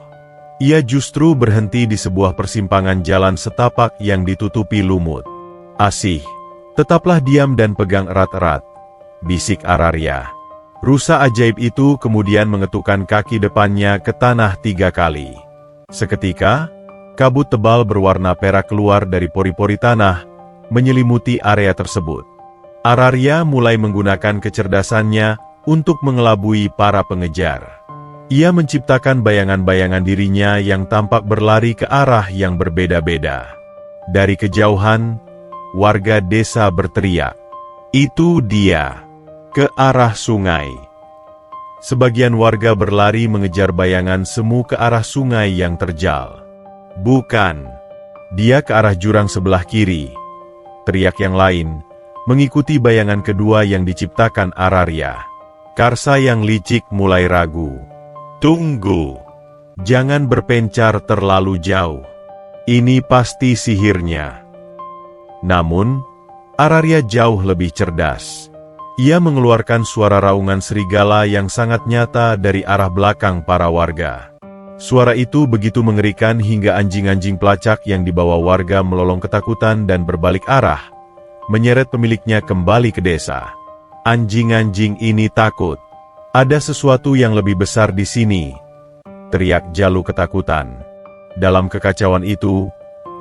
Ia justru berhenti di sebuah persimpangan jalan setapak yang ditutupi lumut. Asih, tetaplah diam dan pegang erat-erat, bisik Ararya. Rusa ajaib itu kemudian mengetukkan kaki depannya ke tanah 3 kali. Seketika, kabut tebal berwarna perak keluar dari pori-pori tanah, menyelimuti area tersebut. Ararya mulai menggunakan kecerdasannya untuk mengelabui para pengejar. Ia menciptakan bayangan-bayangan dirinya yang tampak berlari ke arah yang berbeda-beda. Dari kejauhan, warga desa berteriak, "Itu dia!" ke arah sungai. Sebagian warga berlari mengejar bayangan semu ke arah sungai yang terjal. "Bukan, dia ke arah jurang sebelah kiri," teriak yang lain, mengikuti bayangan kedua yang diciptakan Ararya. Karsa yang licik mulai ragu. "Tunggu, jangan berpencar terlalu jauh. Ini pasti sihirnya." Namun, Ararya jauh lebih cerdas. Ia mengeluarkan suara raungan serigala yang sangat nyata dari arah belakang para warga. Suara itu begitu mengerikan hingga anjing-anjing pelacak yang dibawa warga melolong ketakutan dan berbalik arah, menyeret pemiliknya kembali ke desa. "Anjing-anjing ini takut. Ada sesuatu yang lebih besar di sini," teriak Jalu ketakutan. Dalam kekacauan itu,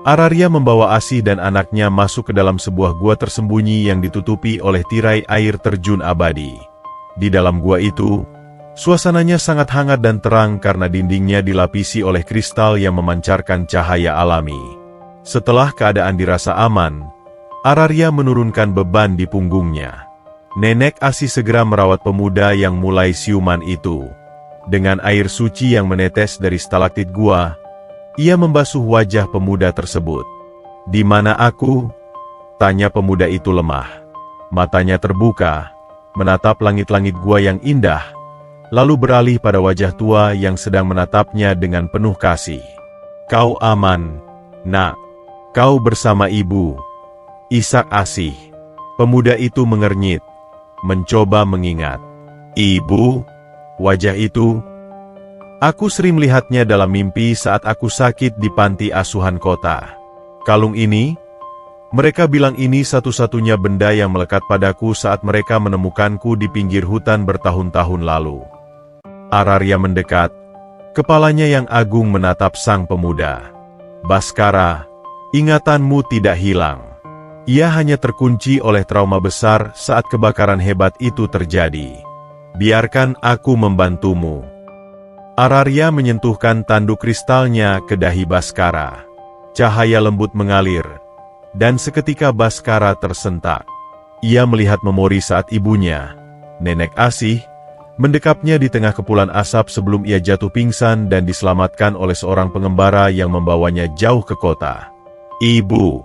Ararya membawa Asih dan anaknya masuk ke dalam sebuah gua tersembunyi yang ditutupi oleh tirai air terjun abadi. Di dalam gua itu, suasananya sangat hangat dan terang karena dindingnya dilapisi oleh kristal yang memancarkan cahaya alami. Setelah keadaan dirasa aman, Ararya menurunkan beban di punggungnya. Nenek Asih segera merawat pemuda yang mulai siuman itu. Dengan air suci yang menetes dari stalaktit gua, ia membasuh wajah pemuda tersebut. "Di mana aku?" tanya pemuda itu lemah. Matanya terbuka, menatap langit-langit gua yang indah, lalu beralih pada wajah tua yang sedang menatapnya dengan penuh kasih. "Kau aman, nak. Kau bersama ibu, Ishak Asih." Pemuda itu mengernyit, mencoba mengingat. "Ibu?" Wajah itu, "Aku sering melihatnya dalam mimpi saat aku sakit di panti asuhan kota. Kalung ini, mereka bilang ini satu-satunya benda yang melekat padaku saat mereka menemukanku di pinggir hutan bertahun-tahun lalu." Ararya mendekat, kepalanya yang agung menatap sang pemuda. "Baskara, ingatanmu tidak hilang. Ia hanya terkunci oleh trauma besar saat kebakaran hebat itu terjadi. Biarkan aku membantumu." Ararya menyentuhkan tanduk kristalnya ke dahi Baskara. Cahaya lembut mengalir, dan seketika Baskara tersentak. Ia melihat memori saat ibunya, Nenek Asih, mendekapnya di tengah kepulan asap sebelum ia jatuh pingsan dan diselamatkan oleh seorang pengembara yang membawanya jauh ke kota. "Ibu!"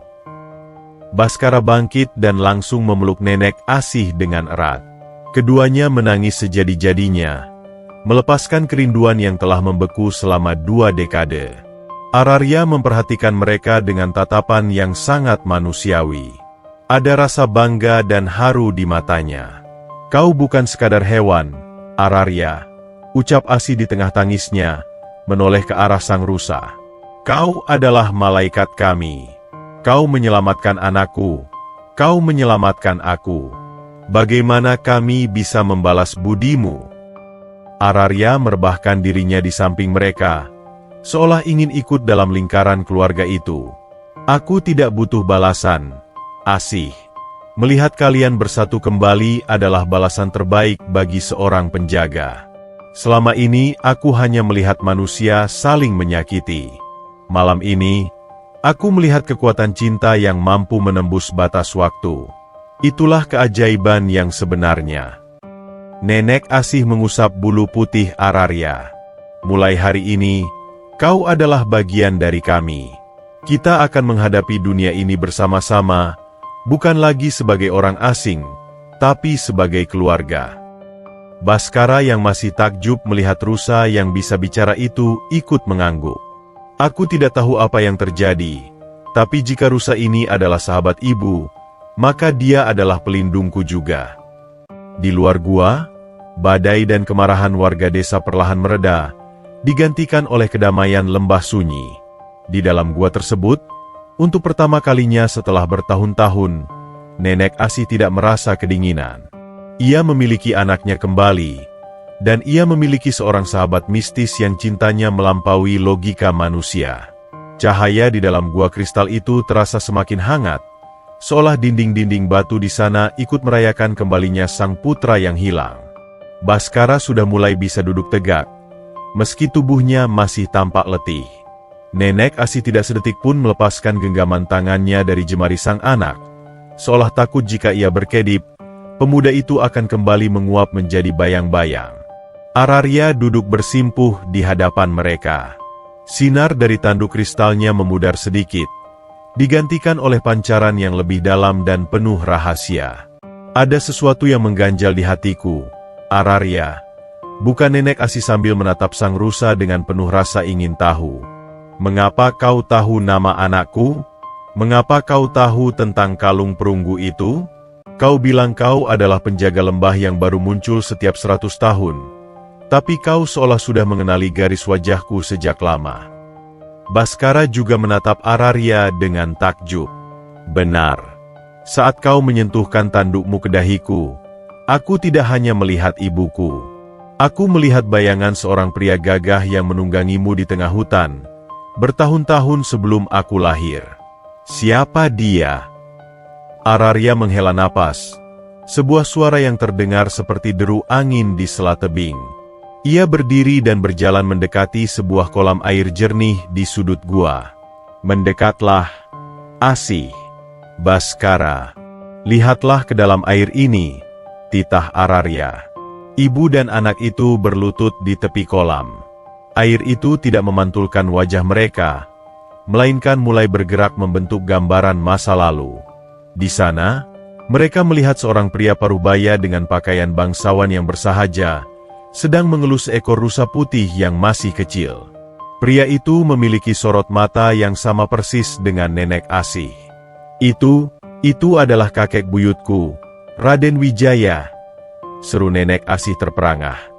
Baskara bangkit dan langsung memeluk Nenek Asih dengan erat. Keduanya menangis sejadi-jadinya, melepaskan kerinduan yang telah membeku selama 2 dekade. Ararya memperhatikan mereka dengan tatapan yang sangat manusiawi. Ada rasa bangga dan haru di matanya. Kau bukan sekadar hewan, Ararya, ucap Asih di tengah tangisnya, menoleh ke arah sang rusa. Kau adalah malaikat kami. Kau menyelamatkan anakku. Kau menyelamatkan aku. Bagaimana kami bisa membalas budimu? Ararya merebahkan dirinya di samping mereka, seolah ingin ikut dalam lingkaran keluarga itu. Aku tidak butuh balasan, Asih. Melihat kalian bersatu kembali adalah balasan terbaik bagi seorang penjaga. Selama ini aku hanya melihat manusia saling menyakiti. Malam ini, aku melihat kekuatan cinta yang mampu menembus batas waktu. Itulah keajaiban yang sebenarnya. Nenek Asih mengusap bulu putih Ararya. Mulai hari ini, kau adalah bagian dari kami. Kita akan menghadapi dunia ini bersama-sama, bukan lagi sebagai orang asing, tapi sebagai keluarga. Baskara yang masih takjub melihat rusa yang bisa bicara itu ikut mengangguk. Aku tidak tahu apa yang terjadi, tapi jika rusa ini adalah sahabat ibu, maka dia adalah pelindungku juga. Di luar gua, badai dan kemarahan warga desa perlahan mereda, digantikan oleh kedamaian lembah sunyi. Di dalam gua tersebut, untuk pertama kalinya setelah bertahun-tahun, Nenek Asih tidak merasa kedinginan. Ia memiliki anaknya kembali, dan ia memiliki seorang sahabat mistis yang cintanya melampaui logika manusia. Cahaya di dalam gua kristal itu terasa semakin hangat, seolah dinding-dinding batu di sana ikut merayakan kembalinya sang putra yang hilang. Baskara sudah mulai bisa duduk tegak, meski tubuhnya masih tampak letih. Nenek Asih tidak sedetik pun melepaskan genggaman tangannya dari jemari sang anak, seolah takut jika ia berkedip, pemuda itu akan kembali menguap menjadi bayang-bayang. Ararya duduk bersimpuh di hadapan mereka. Sinar dari tanduk kristalnya memudar sedikit, digantikan oleh pancaran yang lebih dalam dan penuh rahasia. Ada sesuatu yang mengganjal di hatiku, Ararya. Bukan, Nenek Asih sambil menatap sang rusa dengan penuh rasa ingin tahu. Mengapa kau tahu nama anakku? Mengapa kau tahu tentang kalung perunggu itu? Kau bilang kau adalah penjaga lembah yang baru muncul setiap 100 tahun. Tapi kau seolah sudah mengenali garis wajahku sejak lama. Baskara juga menatap Ararya dengan takjub. Benar. Saat kau menyentuhkan tandukmu ke dahiku, aku tidak hanya melihat ibuku. Aku melihat bayangan seorang pria gagah yang menunggangimu di tengah hutan, bertahun-tahun sebelum aku lahir. Siapa dia? Ararya menghela napas. Sebuah suara yang terdengar seperti deru angin di sela tebing. Ia berdiri dan berjalan mendekati sebuah kolam air jernih di sudut gua. Mendekatlah, Asih. Baskara. Lihatlah ke dalam air ini, titah Ararya. Ibu dan anak itu berlutut di tepi kolam. Air itu tidak memantulkan wajah mereka, melainkan mulai bergerak membentuk gambaran masa lalu. Di sana, mereka melihat seorang pria parubaya dengan pakaian bangsawan yang bersahaja, sedang mengelus seekor rusa putih yang masih kecil. Pria itu memiliki sorot mata yang sama persis dengan Nenek Asih. Itu adalah kakek buyutku, Raden Wijaya, seru Nenek Asih terperangah.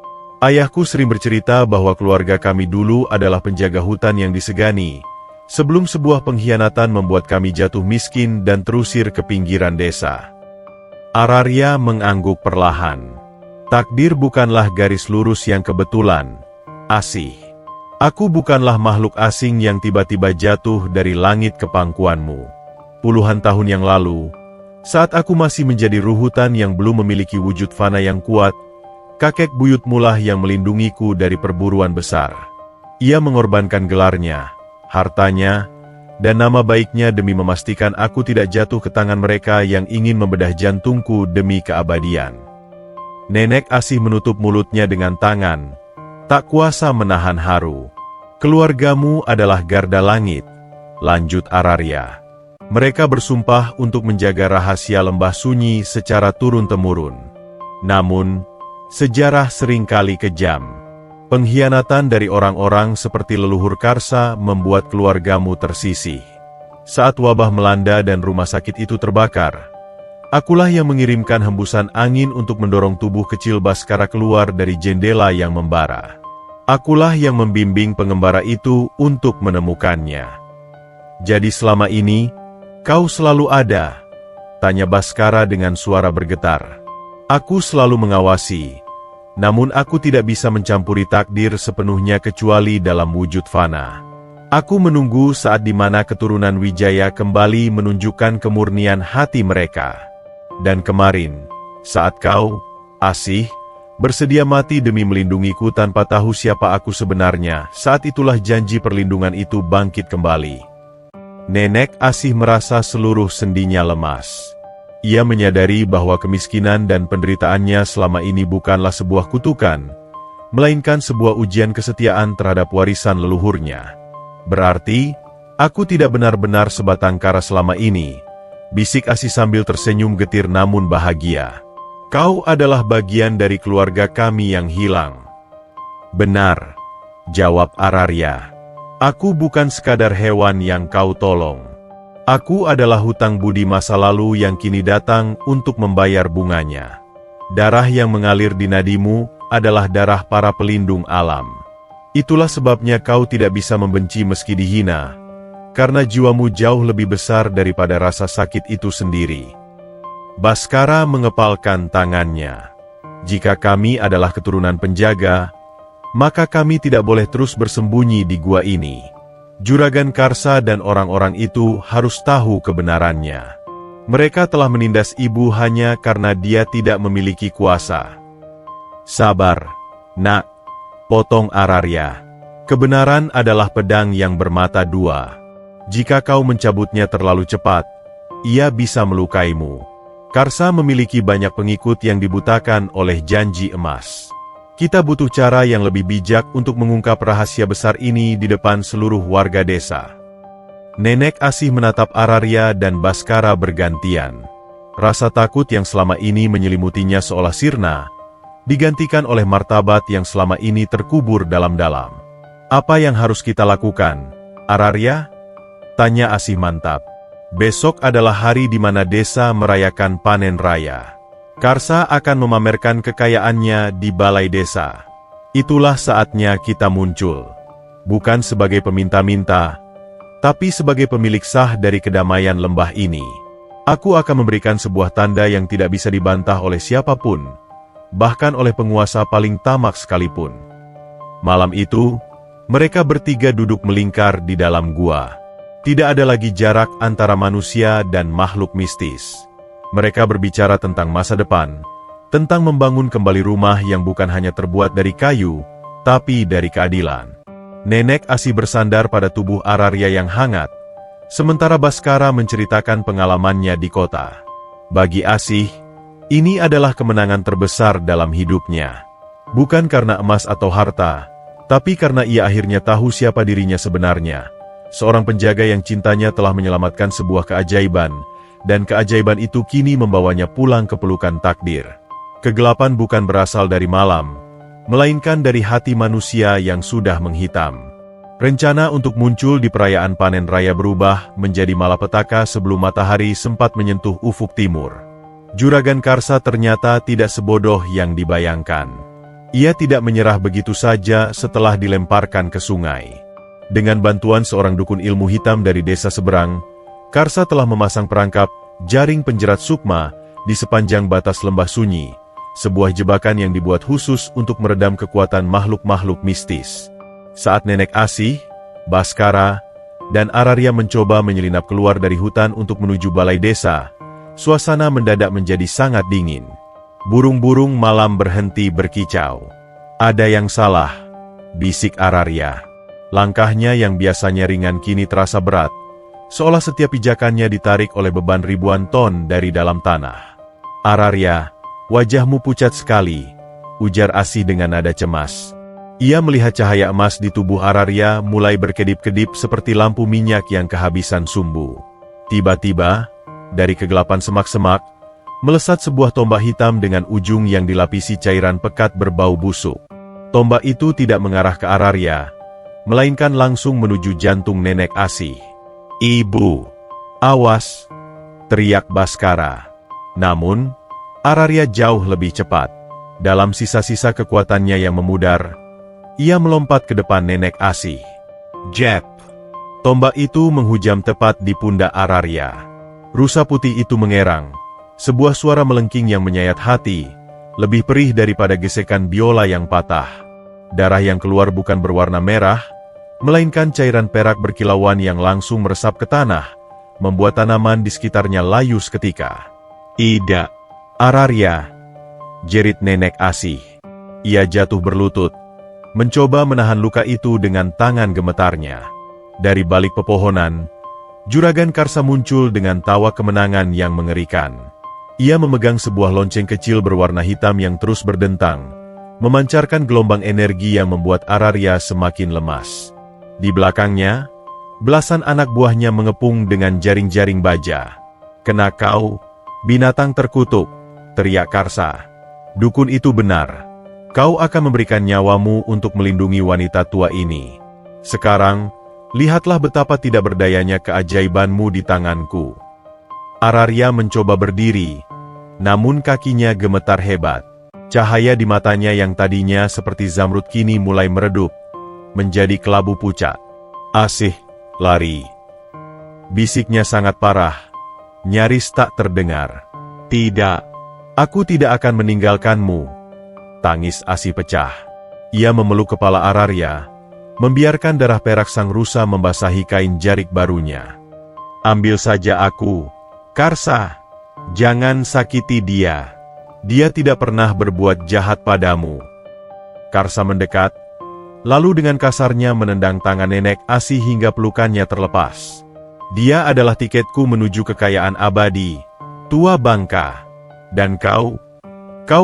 Ayahku sering bercerita bahwa keluarga kami dulu adalah penjaga hutan yang disegani, sebelum sebuah pengkhianatan membuat kami jatuh miskin dan terusir ke pinggiran desa. Ararya mengangguk perlahan. Takdir bukanlah garis lurus yang kebetulan, Asih. Aku bukanlah makhluk asing yang tiba-tiba jatuh dari langit ke pangkuanmu. Puluhan tahun yang lalu, saat aku masih menjadi ruh hutan yang belum memiliki wujud fana yang kuat, kakek buyutmu lah yang melindungiku dari perburuan besar. Ia mengorbankan gelarnya, hartanya, dan nama baiknya demi memastikan aku tidak jatuh ke tangan mereka yang ingin membedah jantungku demi keabadian. Nenek Asih menutup mulutnya dengan tangan, tak kuasa menahan haru. Keluargamu adalah garda langit, lanjut Ararya. Mereka bersumpah untuk menjaga rahasia lembah sunyi secara turun-temurun. Namun, sejarah seringkali kejam. Pengkhianatan dari orang-orang seperti leluhur Karsa membuat keluargamu tersisih. Saat wabah melanda dan rumah sakit itu terbakar, Akulah yang mengirimkan hembusan angin untuk mendorong tubuh kecil Baskara keluar dari jendela yang membara. Akulah yang membimbing pengembara itu untuk menemukannya. Jadi selama ini, kau selalu ada? Tanya Baskara dengan suara bergetar. Aku selalu mengawasi, namun aku tidak bisa mencampuri takdir sepenuhnya kecuali dalam wujud fana. Aku menunggu saat di mana keturunan Wijaya kembali menunjukkan kemurnian hati mereka. Dan kemarin, saat kau, Asih, bersedia mati demi melindungiku tanpa tahu siapa aku sebenarnya, saat itulah janji perlindungan itu bangkit kembali. Nenek Asih merasa seluruh sendinya lemas. Ia menyadari bahwa kemiskinan dan penderitaannya selama ini bukanlah sebuah kutukan, melainkan sebuah ujian kesetiaan terhadap warisan leluhurnya. Berarti, aku tidak benar-benar sebatang kara selama ini, bisik Asih sambil tersenyum getir namun bahagia. Kau adalah bagian dari keluarga kami yang hilang. Benar, jawab Ararya. Aku bukan sekadar hewan yang kau tolong. Aku adalah hutang budi masa lalu yang kini datang untuk membayar bunganya. Darah yang mengalir di nadimu adalah darah para pelindung alam. Itulah sebabnya kau tidak bisa membenci meski dihina, karena jiwamu jauh lebih besar daripada rasa sakit itu sendiri. Baskara mengepalkan tangannya. Jika kami adalah keturunan penjaga, maka kami tidak boleh terus bersembunyi di gua ini. Juragan Karsa dan orang-orang itu harus tahu kebenarannya. Mereka telah menindas ibu hanya karena dia tidak memiliki kuasa. Sabar, nak, potong Ararya. Kebenaran adalah pedang yang bermata dua. Jika kau mencabutnya terlalu cepat, ia bisa melukaimu. Karsa memiliki banyak pengikut yang dibutakan oleh janji emas. Kita butuh cara yang lebih bijak untuk mengungkap rahasia besar ini di depan seluruh warga desa. Nenek Asih menatap Ararya dan Baskara bergantian. Rasa takut yang selama ini menyelimutinya seolah sirna, digantikan oleh martabat yang selama ini terkubur dalam-dalam. Apa yang harus kita lakukan, Ararya? Tanya Asih mantap. Besok adalah hari di mana desa merayakan panen raya. Karsa akan memamerkan kekayaannya di balai desa. Itulah saatnya kita muncul. Bukan sebagai peminta-minta, tapi sebagai pemilik sah dari kedamaian lembah ini. Aku akan memberikan sebuah tanda yang tidak bisa dibantah oleh siapapun, bahkan oleh penguasa paling tamak sekalipun. Malam itu, mereka bertiga duduk melingkar di dalam gua. Tidak ada lagi jarak antara manusia dan makhluk mistis. Mereka berbicara tentang masa depan, tentang membangun kembali rumah yang bukan hanya terbuat dari kayu, tapi dari keadilan. Nenek Asih bersandar pada tubuh Ararya yang hangat, sementara Baskara menceritakan pengalamannya di kota. Bagi Asih, ini adalah kemenangan terbesar dalam hidupnya. Bukan karena emas atau harta, tapi karena ia akhirnya tahu siapa dirinya sebenarnya. Seorang penjaga yang cintanya telah menyelamatkan sebuah keajaiban, dan keajaiban itu kini membawanya pulang ke pelukan takdir. Kegelapan bukan berasal dari malam, melainkan dari hati manusia yang sudah menghitam. Rencana untuk muncul di perayaan panen raya berubah menjadi malapetaka sebelum matahari sempat menyentuh ufuk timur. Juragan Karsa ternyata tidak sebodoh yang dibayangkan. Ia tidak menyerah begitu saja setelah dilemparkan ke sungai. Dengan bantuan seorang dukun ilmu hitam dari desa seberang, Karsa telah memasang perangkap jaring penjerat sukma di sepanjang batas lembah sunyi, sebuah jebakan yang dibuat khusus untuk meredam kekuatan makhluk-makhluk mistis. Saat Nenek Asih, Baskara, dan Ararya mencoba menyelinap keluar dari hutan untuk menuju balai desa, suasana mendadak menjadi sangat dingin. Burung-burung malam berhenti berkicau. Ada yang salah, bisik Ararya. Langkahnya yang biasanya ringan kini terasa berat, seolah setiap pijakannya ditarik oleh beban ribuan ton dari dalam tanah. Ararya, wajahmu pucat sekali, ujar Asih dengan nada cemas. Ia melihat cahaya emas di tubuh Ararya mulai berkedip-kedip seperti lampu minyak yang kehabisan sumbu. Tiba-tiba, dari kegelapan semak-semak, melesat sebuah tombak hitam dengan ujung yang dilapisi cairan pekat berbau busuk. Tombak itu tidak mengarah ke Ararya, melainkan langsung menuju jantung Nenek Asih. "Ibu! Awas!" teriak Baskara. Namun, Araria jauh lebih cepat. Dalam sisa-sisa kekuatannya yang memudar, ia melompat ke depan Nenek Asih. Jep! Tombak itu menghujam tepat di pundak Araria. Rusa putih itu mengerang. Sebuah suara melengking yang menyayat hati, lebih perih daripada gesekan biola yang patah. Darah yang keluar bukan berwarna merah, melainkan cairan perak berkilauan yang langsung meresap ke tanah, membuat tanaman di sekitarnya layu seketika. Ida, Araria, jerit Nenek Asih. Ia jatuh berlutut, mencoba menahan luka itu dengan tangan gemetarnya. Dari balik pepohonan, Juragan Karsa muncul dengan tawa kemenangan yang mengerikan. Ia memegang sebuah lonceng kecil berwarna hitam yang terus berdentang, memancarkan gelombang energi yang membuat Araria semakin lemas. Di belakangnya, belasan anak buahnya mengepung dengan jaring-jaring baja. "Kena kau, binatang terkutuk," teriak Karsa. "Dukun itu benar. Kau akan memberikan nyawamu untuk melindungi wanita tua ini. Sekarang, lihatlah betapa tidak berdayanya keajaibanmu di tanganku." Araria mencoba berdiri, namun kakinya gemetar hebat. Cahaya di matanya yang tadinya seperti zamrud kini mulai meredup, menjadi kelabu pucat. "Asih, lari!" Bisiknya sangat parah, nyaris tak terdengar. "Tidak, aku tidak akan meninggalkanmu." Tangis Asih pecah. Ia memeluk kepala Araria, membiarkan darah perak sang rusa membasahi kain jarik barunya. "Ambil saja aku, Karsa. Jangan sakiti dia. Dia tidak pernah berbuat jahat padamu." Karsa mendekat, lalu dengan kasarnya menendang tangan Nenek Asih hingga pelukannya terlepas. "Dia adalah tiketku menuju kekayaan abadi, tua bangka. Dan kau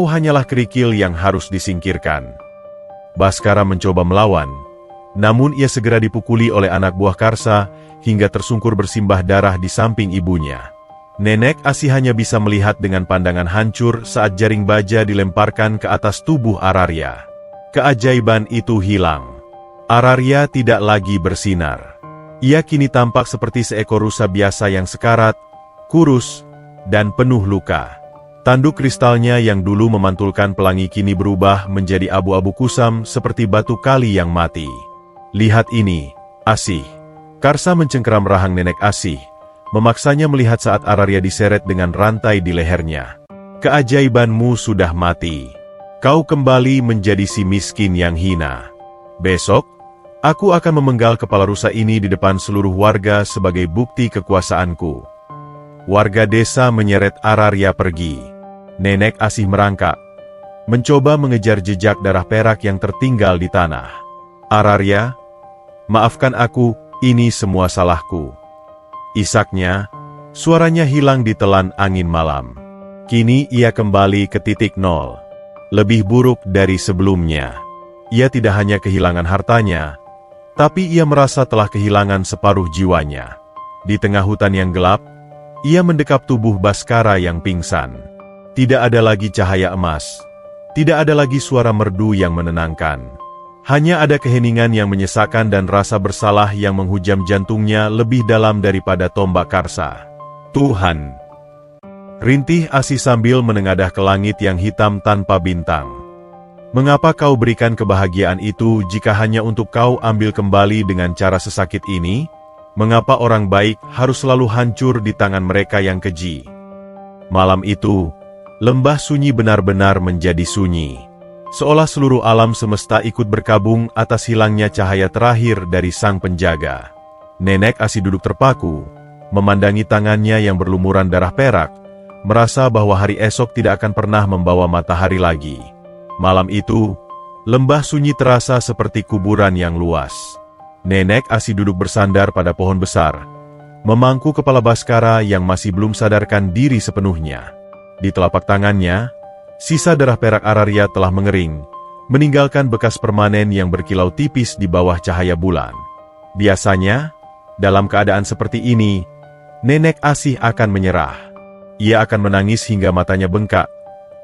hanyalah kerikil yang harus disingkirkan." Baskara mencoba melawan, namun ia segera dipukuli oleh anak buah Karsa hingga tersungkur bersimbah darah di samping ibunya. Nenek Asih hanya bisa melihat dengan pandangan hancur saat jaring baja dilemparkan ke atas tubuh Araria. Keajaiban itu hilang. Araria tidak lagi bersinar. Ia kini tampak seperti seekor rusa biasa yang sekarat, kurus, dan penuh luka. Tanduk kristalnya yang dulu memantulkan pelangi kini berubah menjadi abu-abu kusam seperti batu kali yang mati. "Lihat ini, Asih." Karsa mencengkeram rahang Nenek Asih, memaksanya melihat saat Araria diseret dengan rantai di lehernya. "Keajaibanmu sudah mati. Kau kembali menjadi si miskin yang hina. Besok, aku akan memenggal kepala rusa ini di depan seluruh warga sebagai bukti kekuasaanku." Warga desa menyeret Araria pergi. Nenek Asih merangkak, mencoba mengejar jejak darah perak yang tertinggal di tanah. "Araria, maafkan aku, ini semua salahku." Isaknya, suaranya hilang ditelan angin malam. Kini ia kembali ke titik nol. Lebih buruk dari sebelumnya. Ia tidak hanya kehilangan hartanya, tapi ia merasa telah kehilangan separuh jiwanya. Di tengah hutan yang gelap, ia mendekap tubuh Baskara yang pingsan. Tidak ada lagi cahaya emas. Tidak ada lagi suara merdu yang menenangkan. Hanya ada keheningan yang menyesakan dan rasa bersalah yang menghujam jantungnya lebih dalam daripada tombak Karsa. "Tuhan!" rintih Asih sambil menengadah ke langit yang hitam tanpa bintang. "Mengapa kau berikan kebahagiaan itu jika hanya untuk kau ambil kembali dengan cara sesakit ini? Mengapa orang baik harus selalu hancur di tangan mereka yang keji?" Malam itu, lembah sunyi benar-benar menjadi sunyi. Seolah seluruh alam semesta ikut berkabung atas hilangnya cahaya terakhir dari sang penjaga. Nenek Asih duduk terpaku, memandangi tangannya yang berlumuran darah perak, merasa bahwa hari esok tidak akan pernah membawa matahari lagi. Malam itu, lembah sunyi terasa seperti kuburan yang luas. Nenek Asih duduk bersandar pada pohon besar, memangku kepala Baskara yang masih belum sadarkan diri sepenuhnya. Di telapak tangannya, sisa darah perak Araria telah mengering, meninggalkan bekas permanen yang berkilau tipis di bawah cahaya bulan. Biasanya, dalam keadaan seperti ini, Nenek Asih akan menyerah. Ia akan menangis hingga matanya bengkak,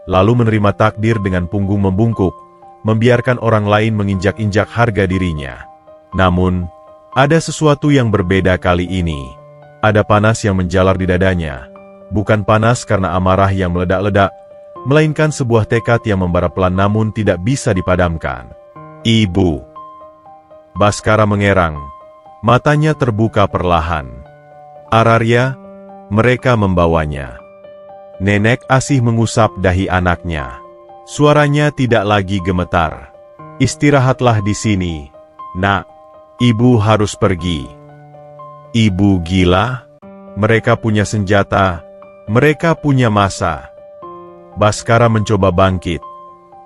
lalu menerima takdir dengan punggung membungkuk, membiarkan orang lain menginjak-injak harga dirinya. Namun, ada sesuatu yang berbeda kali ini. Ada panas yang menjalar di dadanya, Bukan panas karena amarah yang meledak-ledak, melainkan sebuah tekad yang membara pelan namun tidak bisa dipadamkan. Ibu. Baskara mengerang. Matanya terbuka perlahan. Ararya, mereka membawanya. Nenek Asih mengusap dahi anaknya. Suaranya tidak lagi gemetar. Istirahatlah di sini, nak. Ibu harus pergi. Ibu gila? Mereka punya senjata. Mereka punya massa. Baskara mencoba bangkit.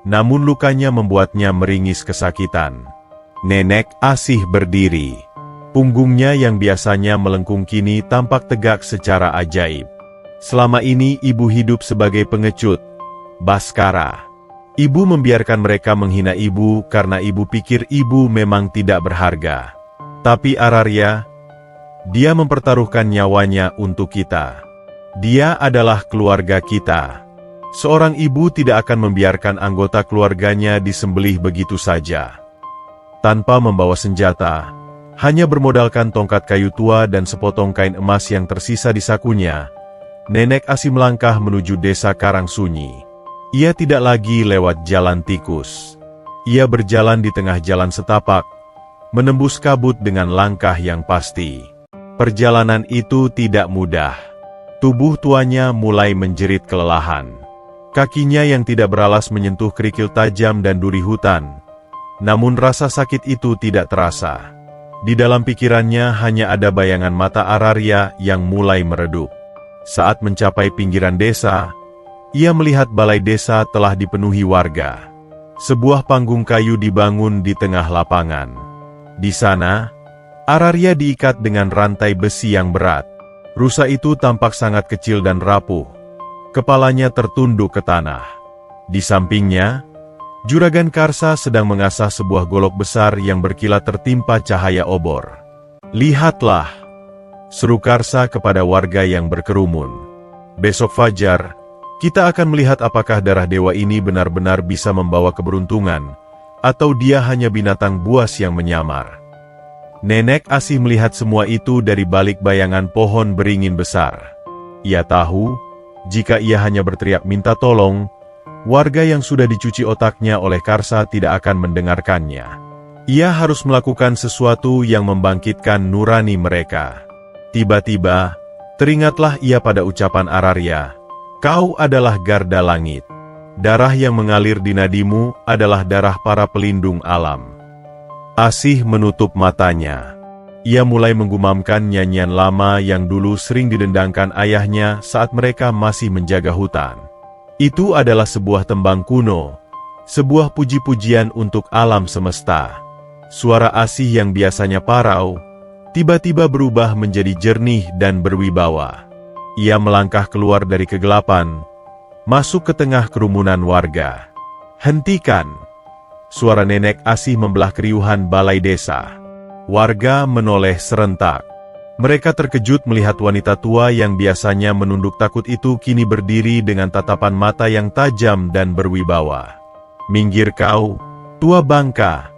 Namun lukanya membuatnya meringis kesakitan. Nenek Asih berdiri. Punggungnya yang biasanya melengkung kini tampak tegak secara ajaib. Selama ini ibu hidup sebagai pengecut. Baskara. Ibu membiarkan mereka menghina ibu karena ibu pikir ibu memang tidak berharga. Tapi Ararya, dia mempertaruhkan nyawanya untuk kita. Dia adalah keluarga kita. Seorang ibu tidak akan membiarkan anggota keluarganya disembelih begitu saja. Tanpa membawa senjata, hanya bermodalkan tongkat kayu tua dan sepotong kain emas yang tersisa di sakunya, Nenek Asih melangkah menuju desa Karangsunyi. Ia tidak lagi lewat jalan tikus. Ia berjalan di tengah jalan setapak, menembus kabut dengan langkah yang pasti. Perjalanan itu tidak mudah. Tubuh tuanya mulai menjerit kelelahan. Kakinya yang tidak beralas menyentuh kerikil tajam dan duri hutan. Namun rasa sakit itu tidak terasa. Di dalam pikirannya hanya ada bayangan mata Ararya yang mulai meredup. Saat mencapai pinggiran desa, ia melihat balai desa telah dipenuhi warga. Sebuah panggung kayu dibangun di tengah lapangan. Di sana, Ararya diikat dengan rantai besi yang berat. Rusa itu tampak sangat kecil dan rapuh. Kepalanya tertunduk ke tanah. Di sampingnya, Juragan Karsa sedang mengasah sebuah golok besar yang berkilat tertimpa cahaya obor. "Lihatlah!" seru Karsa kepada warga yang berkerumun. "Besok fajar, kita akan melihat apakah darah dewa ini benar-benar bisa membawa keberuntungan, atau dia hanya binatang buas yang menyamar." Nenek Asih melihat semua itu dari balik bayangan pohon beringin besar. Ia tahu, jika ia hanya berteriak minta tolong, warga yang sudah dicuci otaknya oleh Karsa tidak akan mendengarkannya. Ia harus melakukan sesuatu yang membangkitkan nurani mereka. Tiba-tiba, teringatlah ia pada ucapan Ararya, "Kau adalah garda langit. Darah yang mengalir di nadimu adalah darah para pelindung alam." Asih menutup matanya. Ia mulai menggumamkan nyanyian lama yang dulu sering didendangkan ayahnya saat mereka masih menjaga hutan. Itu adalah sebuah tembang kuno, sebuah puji-pujian untuk alam semesta. Suara Asih yang biasanya parau, tiba-tiba berubah menjadi jernih dan berwibawa. Ia melangkah keluar dari kegelapan, masuk ke tengah kerumunan warga. "Hentikan!" Suara Nenek Asih membelah keriuhan balai desa. Warga menoleh serentak. Mereka terkejut melihat wanita tua yang biasanya menunduk takut itu kini berdiri dengan tatapan mata yang tajam dan berwibawa. "Minggir kau, tua bangka!"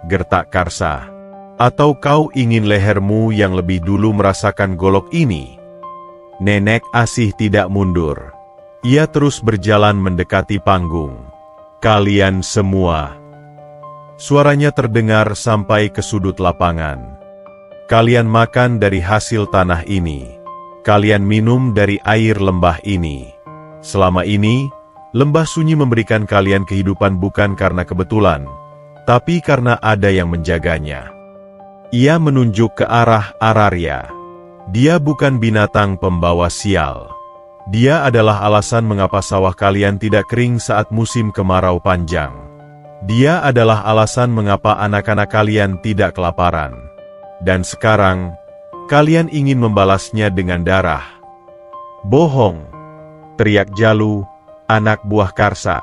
gertak Karsa. "Atau kau ingin lehermu yang lebih dulu merasakan golok ini?" Nenek Asih tidak mundur. Ia terus berjalan mendekati panggung. "Kalian semua!" Suaranya terdengar sampai ke sudut lapangan. "Kalian makan dari hasil tanah ini. Kalian minum dari air lembah ini. Selama ini, lembah sunyi memberikan kalian kehidupan bukan karena kebetulan, tapi karena ada yang menjaganya." Ia menunjuk ke arah Ararya. "Dia bukan binatang pembawa sial. Dia adalah alasan mengapa sawah kalian tidak kering saat musim kemarau panjang. Dia adalah alasan mengapa anak-anak kalian tidak kelaparan. Dan sekarang, kalian ingin membalasnya dengan darah." "Bohong!" teriak Jalu, anak buah Karsa.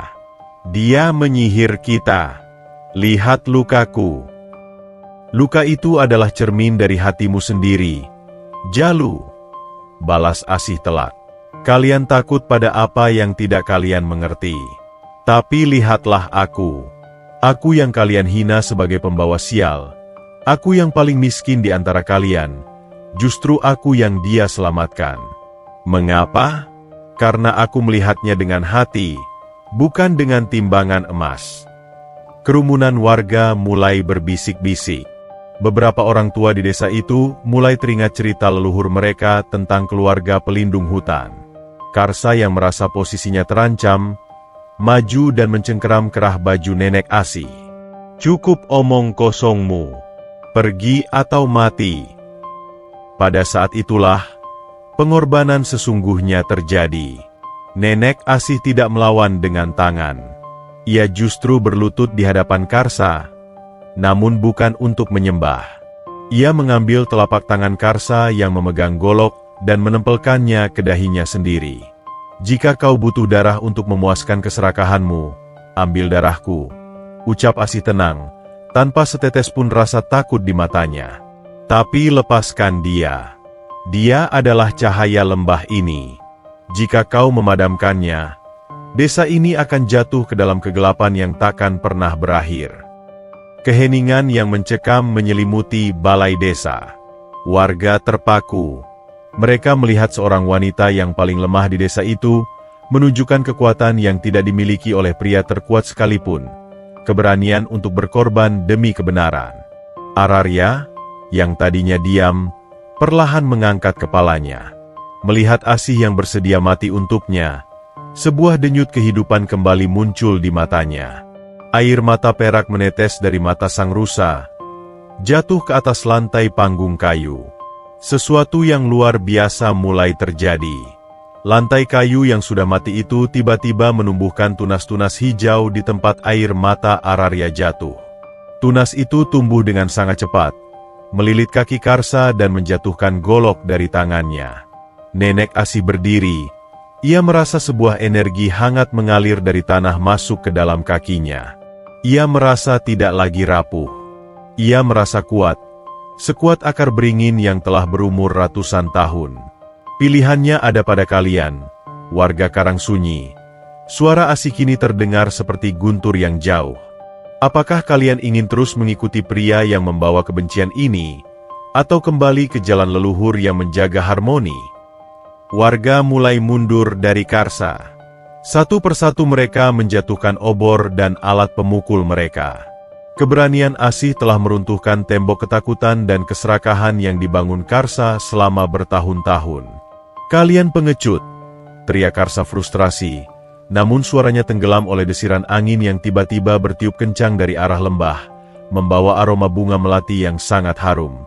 "Dia menyihir kita. Lihat lukaku." "Luka itu adalah cermin dari hatimu sendiri, Jalu," balas Asih telak. "Kalian takut pada apa yang tidak kalian mengerti. Tapi lihatlah aku. Aku yang kalian hina sebagai pembawa sial. Aku yang paling miskin di antara kalian. Justru aku yang dia selamatkan. Mengapa? Karena aku melihatnya dengan hati, bukan dengan timbangan emas. Kerumunan warga mulai berbisik-bisik. Beberapa orang tua di desa itu mulai teringat cerita leluhur mereka tentang keluarga pelindung hutan. Karsa yang merasa posisinya terancam, maju dan mencengkeram kerah baju Nenek Asih. "Cukup omong kosongmu, pergi atau mati." Pada saat itulah, pengorbanan sesungguhnya terjadi. Nenek Asih tidak melawan dengan tangan. Ia justru berlutut di hadapan Karsa, namun bukan untuk menyembah. Ia mengambil telapak tangan Karsa yang memegang golok dan menempelkannya ke dahinya sendiri. "Jika kau butuh darah untuk memuaskan keserakahanmu, ambil darahku," ucap Asih tenang, tanpa setetes pun rasa takut di matanya. "Tapi lepaskan dia. Dia adalah cahaya lembah ini. Jika kau memadamkannya, desa ini akan jatuh ke dalam kegelapan yang takkan pernah berakhir." Keheningan yang mencekam menyelimuti balai desa. Warga terpaku. Mereka melihat seorang wanita yang paling lemah di desa itu menunjukkan kekuatan yang tidak dimiliki oleh pria terkuat sekalipun, keberanian untuk berkorban demi kebenaran. Ararya, yang tadinya diam, perlahan mengangkat kepalanya. Melihat Asih yang bersedia mati untuknya, sebuah denyut kehidupan kembali muncul di matanya. Air mata perak menetes dari mata sang rusa, jatuh ke atas lantai panggung kayu. Sesuatu yang luar biasa mulai terjadi. Lantai kayu yang sudah mati itu tiba-tiba menumbuhkan tunas-tunas hijau di tempat air mata Ararya jatuh. Tunas itu tumbuh dengan sangat cepat, melilit kaki Karsa dan menjatuhkan golok dari tangannya. Nenek Asih berdiri. Ia merasa sebuah energi hangat mengalir dari tanah masuk ke dalam kakinya. Ia merasa tidak lagi rapuh. Ia merasa kuat, sekuat akar beringin yang telah berumur ratusan tahun. "Pilihannya ada pada kalian, warga Karangsunyi." Suara Asih kini terdengar seperti guntur yang jauh. "Apakah kalian ingin terus mengikuti pria yang membawa kebencian ini, atau kembali ke jalan leluhur yang menjaga harmoni?" Warga mulai mundur dari Karsa. Satu persatu mereka menjatuhkan obor dan alat pemukul mereka. Keberanian Asih telah meruntuhkan tembok ketakutan dan keserakahan yang dibangun Karsa selama bertahun-tahun. "Kalian pengecut!" teriak Karsa frustrasi, namun suaranya tenggelam oleh desiran angin yang tiba-tiba bertiup kencang dari arah lembah, membawa aroma bunga melati yang sangat harum.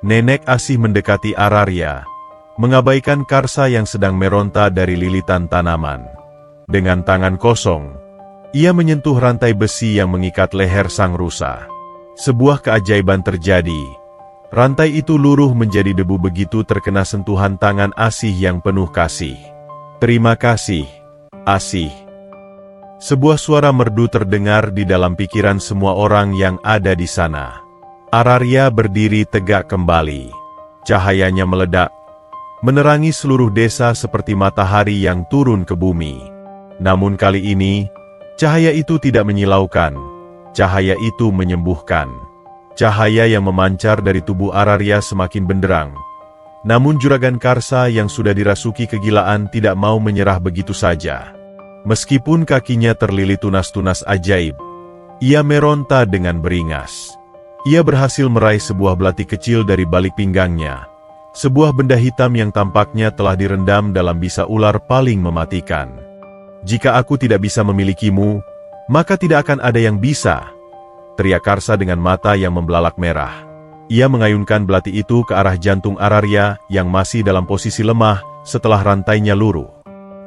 Nenek Asih mendekati Ararya, mengabaikan Karsa yang sedang meronta dari lilitan tanaman. Dengan tangan kosong, ia menyentuh rantai besi yang mengikat leher sang rusa. Sebuah keajaiban terjadi. Rantai itu luruh menjadi debu begitu terkena sentuhan tangan Asih yang penuh kasih. "Terima kasih, Asih." Sebuah suara merdu terdengar di dalam pikiran semua orang yang ada di sana. Ararya berdiri tegak kembali. Cahayanya meledak, menerangi seluruh desa seperti matahari yang turun ke bumi. Namun kali ini, cahaya itu tidak menyilaukan, cahaya itu menyembuhkan. Cahaya yang memancar dari tubuh Ararya semakin benderang. Namun juragan Karsa yang sudah dirasuki kegilaan tidak mau menyerah begitu saja. Meskipun kakinya terlilit tunas-tunas ajaib, ia meronta dengan beringas. Ia berhasil meraih sebuah belati kecil dari balik pinggangnya. Sebuah benda hitam yang tampaknya telah direndam dalam bisa ular paling mematikan. "Jika aku tidak bisa memilikimu, maka tidak akan ada yang bisa," teriak Karsa dengan mata yang membelalak merah. Ia mengayunkan belati itu ke arah jantung Ararya yang masih dalam posisi lemah setelah rantainya luruh.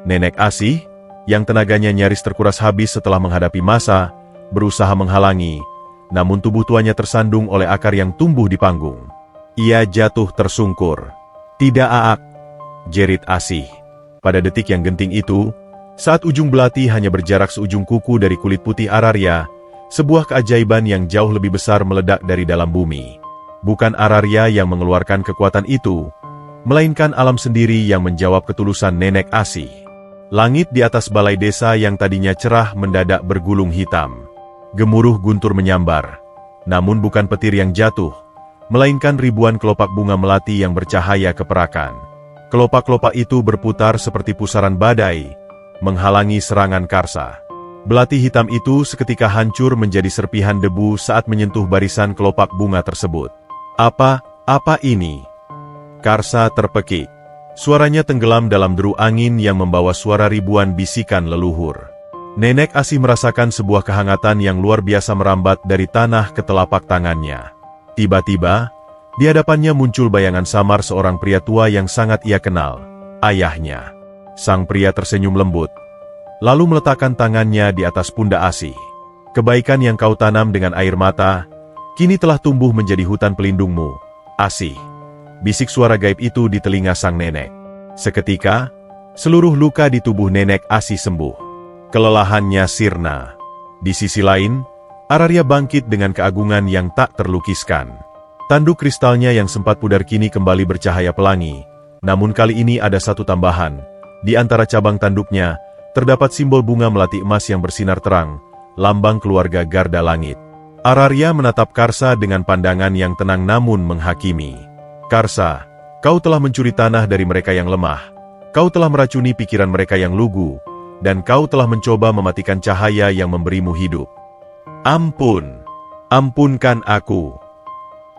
Nenek Asih, yang tenaganya nyaris terkuras habis setelah menghadapi masa, berusaha menghalangi, namun tubuh tuanya tersandung oleh akar yang tumbuh di panggung. Ia jatuh tersungkur. "Tidak, Aak," jerit Asih. Pada detik yang genting itu, saat ujung belati hanya berjarak seujung kuku dari kulit putih Ararya, sebuah keajaiban yang jauh lebih besar meledak dari dalam bumi. Bukan Ararya yang mengeluarkan kekuatan itu, melainkan alam sendiri yang menjawab ketulusan Nenek Asih. Langit di atas balai desa yang tadinya cerah mendadak bergulung hitam. Gemuruh guntur menyambar, namun bukan petir yang jatuh, melainkan ribuan kelopak bunga melati yang bercahaya keperakan. Kelopak-kelopak itu berputar seperti pusaran badai, menghalangi serangan Karsa. Belati hitam itu seketika hancur menjadi serpihan debu saat menyentuh barisan kelopak bunga tersebut. Apa ini? Karsa terpekik. Suaranya tenggelam dalam deru angin yang membawa suara ribuan bisikan leluhur. Nenek Asih merasakan sebuah kehangatan yang luar biasa merambat dari tanah ke telapak tangannya. Tiba-tiba, di hadapannya muncul bayangan samar seorang pria tua yang sangat ia kenal, ayahnya. Sang pria tersenyum lembut, lalu meletakkan tangannya di atas pundak Asih. Kebaikan yang kau tanam dengan air mata, kini telah tumbuh menjadi hutan pelindungmu, Asih. Bisik suara gaib itu di telinga sang nenek. Seketika, seluruh luka di tubuh nenek Asih sembuh. Kelelahannya sirna. Di sisi lain, Araria bangkit dengan keagungan yang tak terlukiskan. Tanduk kristalnya yang sempat pudar kini kembali bercahaya pelangi. Namun kali ini ada satu tambahan. Di antara cabang tanduknya, terdapat simbol bunga melati emas yang bersinar terang, lambang keluarga Garda Langit. Araria menatap Karsa dengan pandangan yang tenang namun menghakimi. Karsa, kau telah mencuri tanah dari mereka yang lemah. Kau telah meracuni pikiran mereka yang lugu, dan kau telah mencoba mematikan cahaya yang memberimu hidup. Ampunkan aku.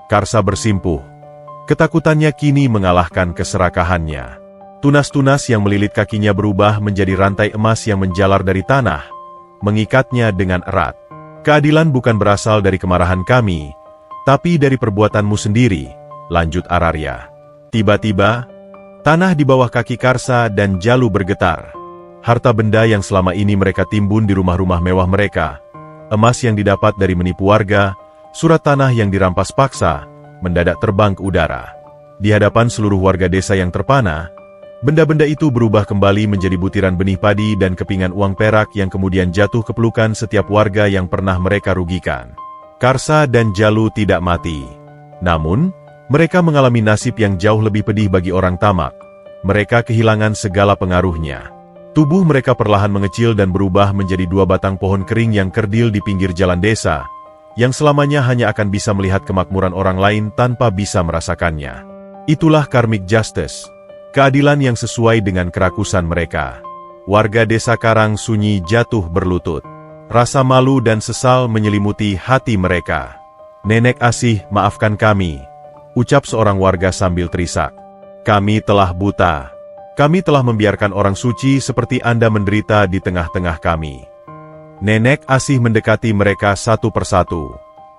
Karsa bersimpuh. Ketakutannya kini mengalahkan keserakahannya. Tunas-tunas yang melilit kakinya berubah menjadi rantai emas yang menjalar dari tanah, mengikatnya dengan erat. Keadilan bukan berasal dari kemarahan kami, tapi dari perbuatanmu sendiri, lanjut Araria. Tiba-tiba, tanah di bawah kaki Karsa dan Jalu bergetar. Harta benda yang selama ini mereka timbun di rumah-rumah mewah mereka, emas yang didapat dari menipu warga, surat tanah yang dirampas paksa, mendadak terbang ke udara. Di hadapan seluruh warga desa yang terpana, benda-benda itu berubah kembali menjadi butiran benih padi dan kepingan uang perak yang kemudian jatuh ke pelukan setiap warga yang pernah mereka rugikan. Karsa dan Jalu tidak mati. Namun, mereka mengalami nasib yang jauh lebih pedih bagi orang tamak. Mereka kehilangan segala pengaruhnya. Tubuh mereka perlahan mengecil dan berubah menjadi dua batang pohon kering yang kerdil di pinggir jalan desa, yang selamanya hanya akan bisa melihat kemakmuran orang lain tanpa bisa merasakannya. Itulah karmic justice, keadilan yang sesuai dengan kerakusan mereka. Warga desa Karang Sunyi jatuh berlutut. Rasa malu dan sesal menyelimuti hati mereka. Nenek Asih, maafkan kami, ucap seorang warga sambil terisak. Kami telah buta. Kami telah membiarkan orang suci seperti Anda menderita di tengah-tengah kami. Nenek Asih mendekati mereka satu persatu.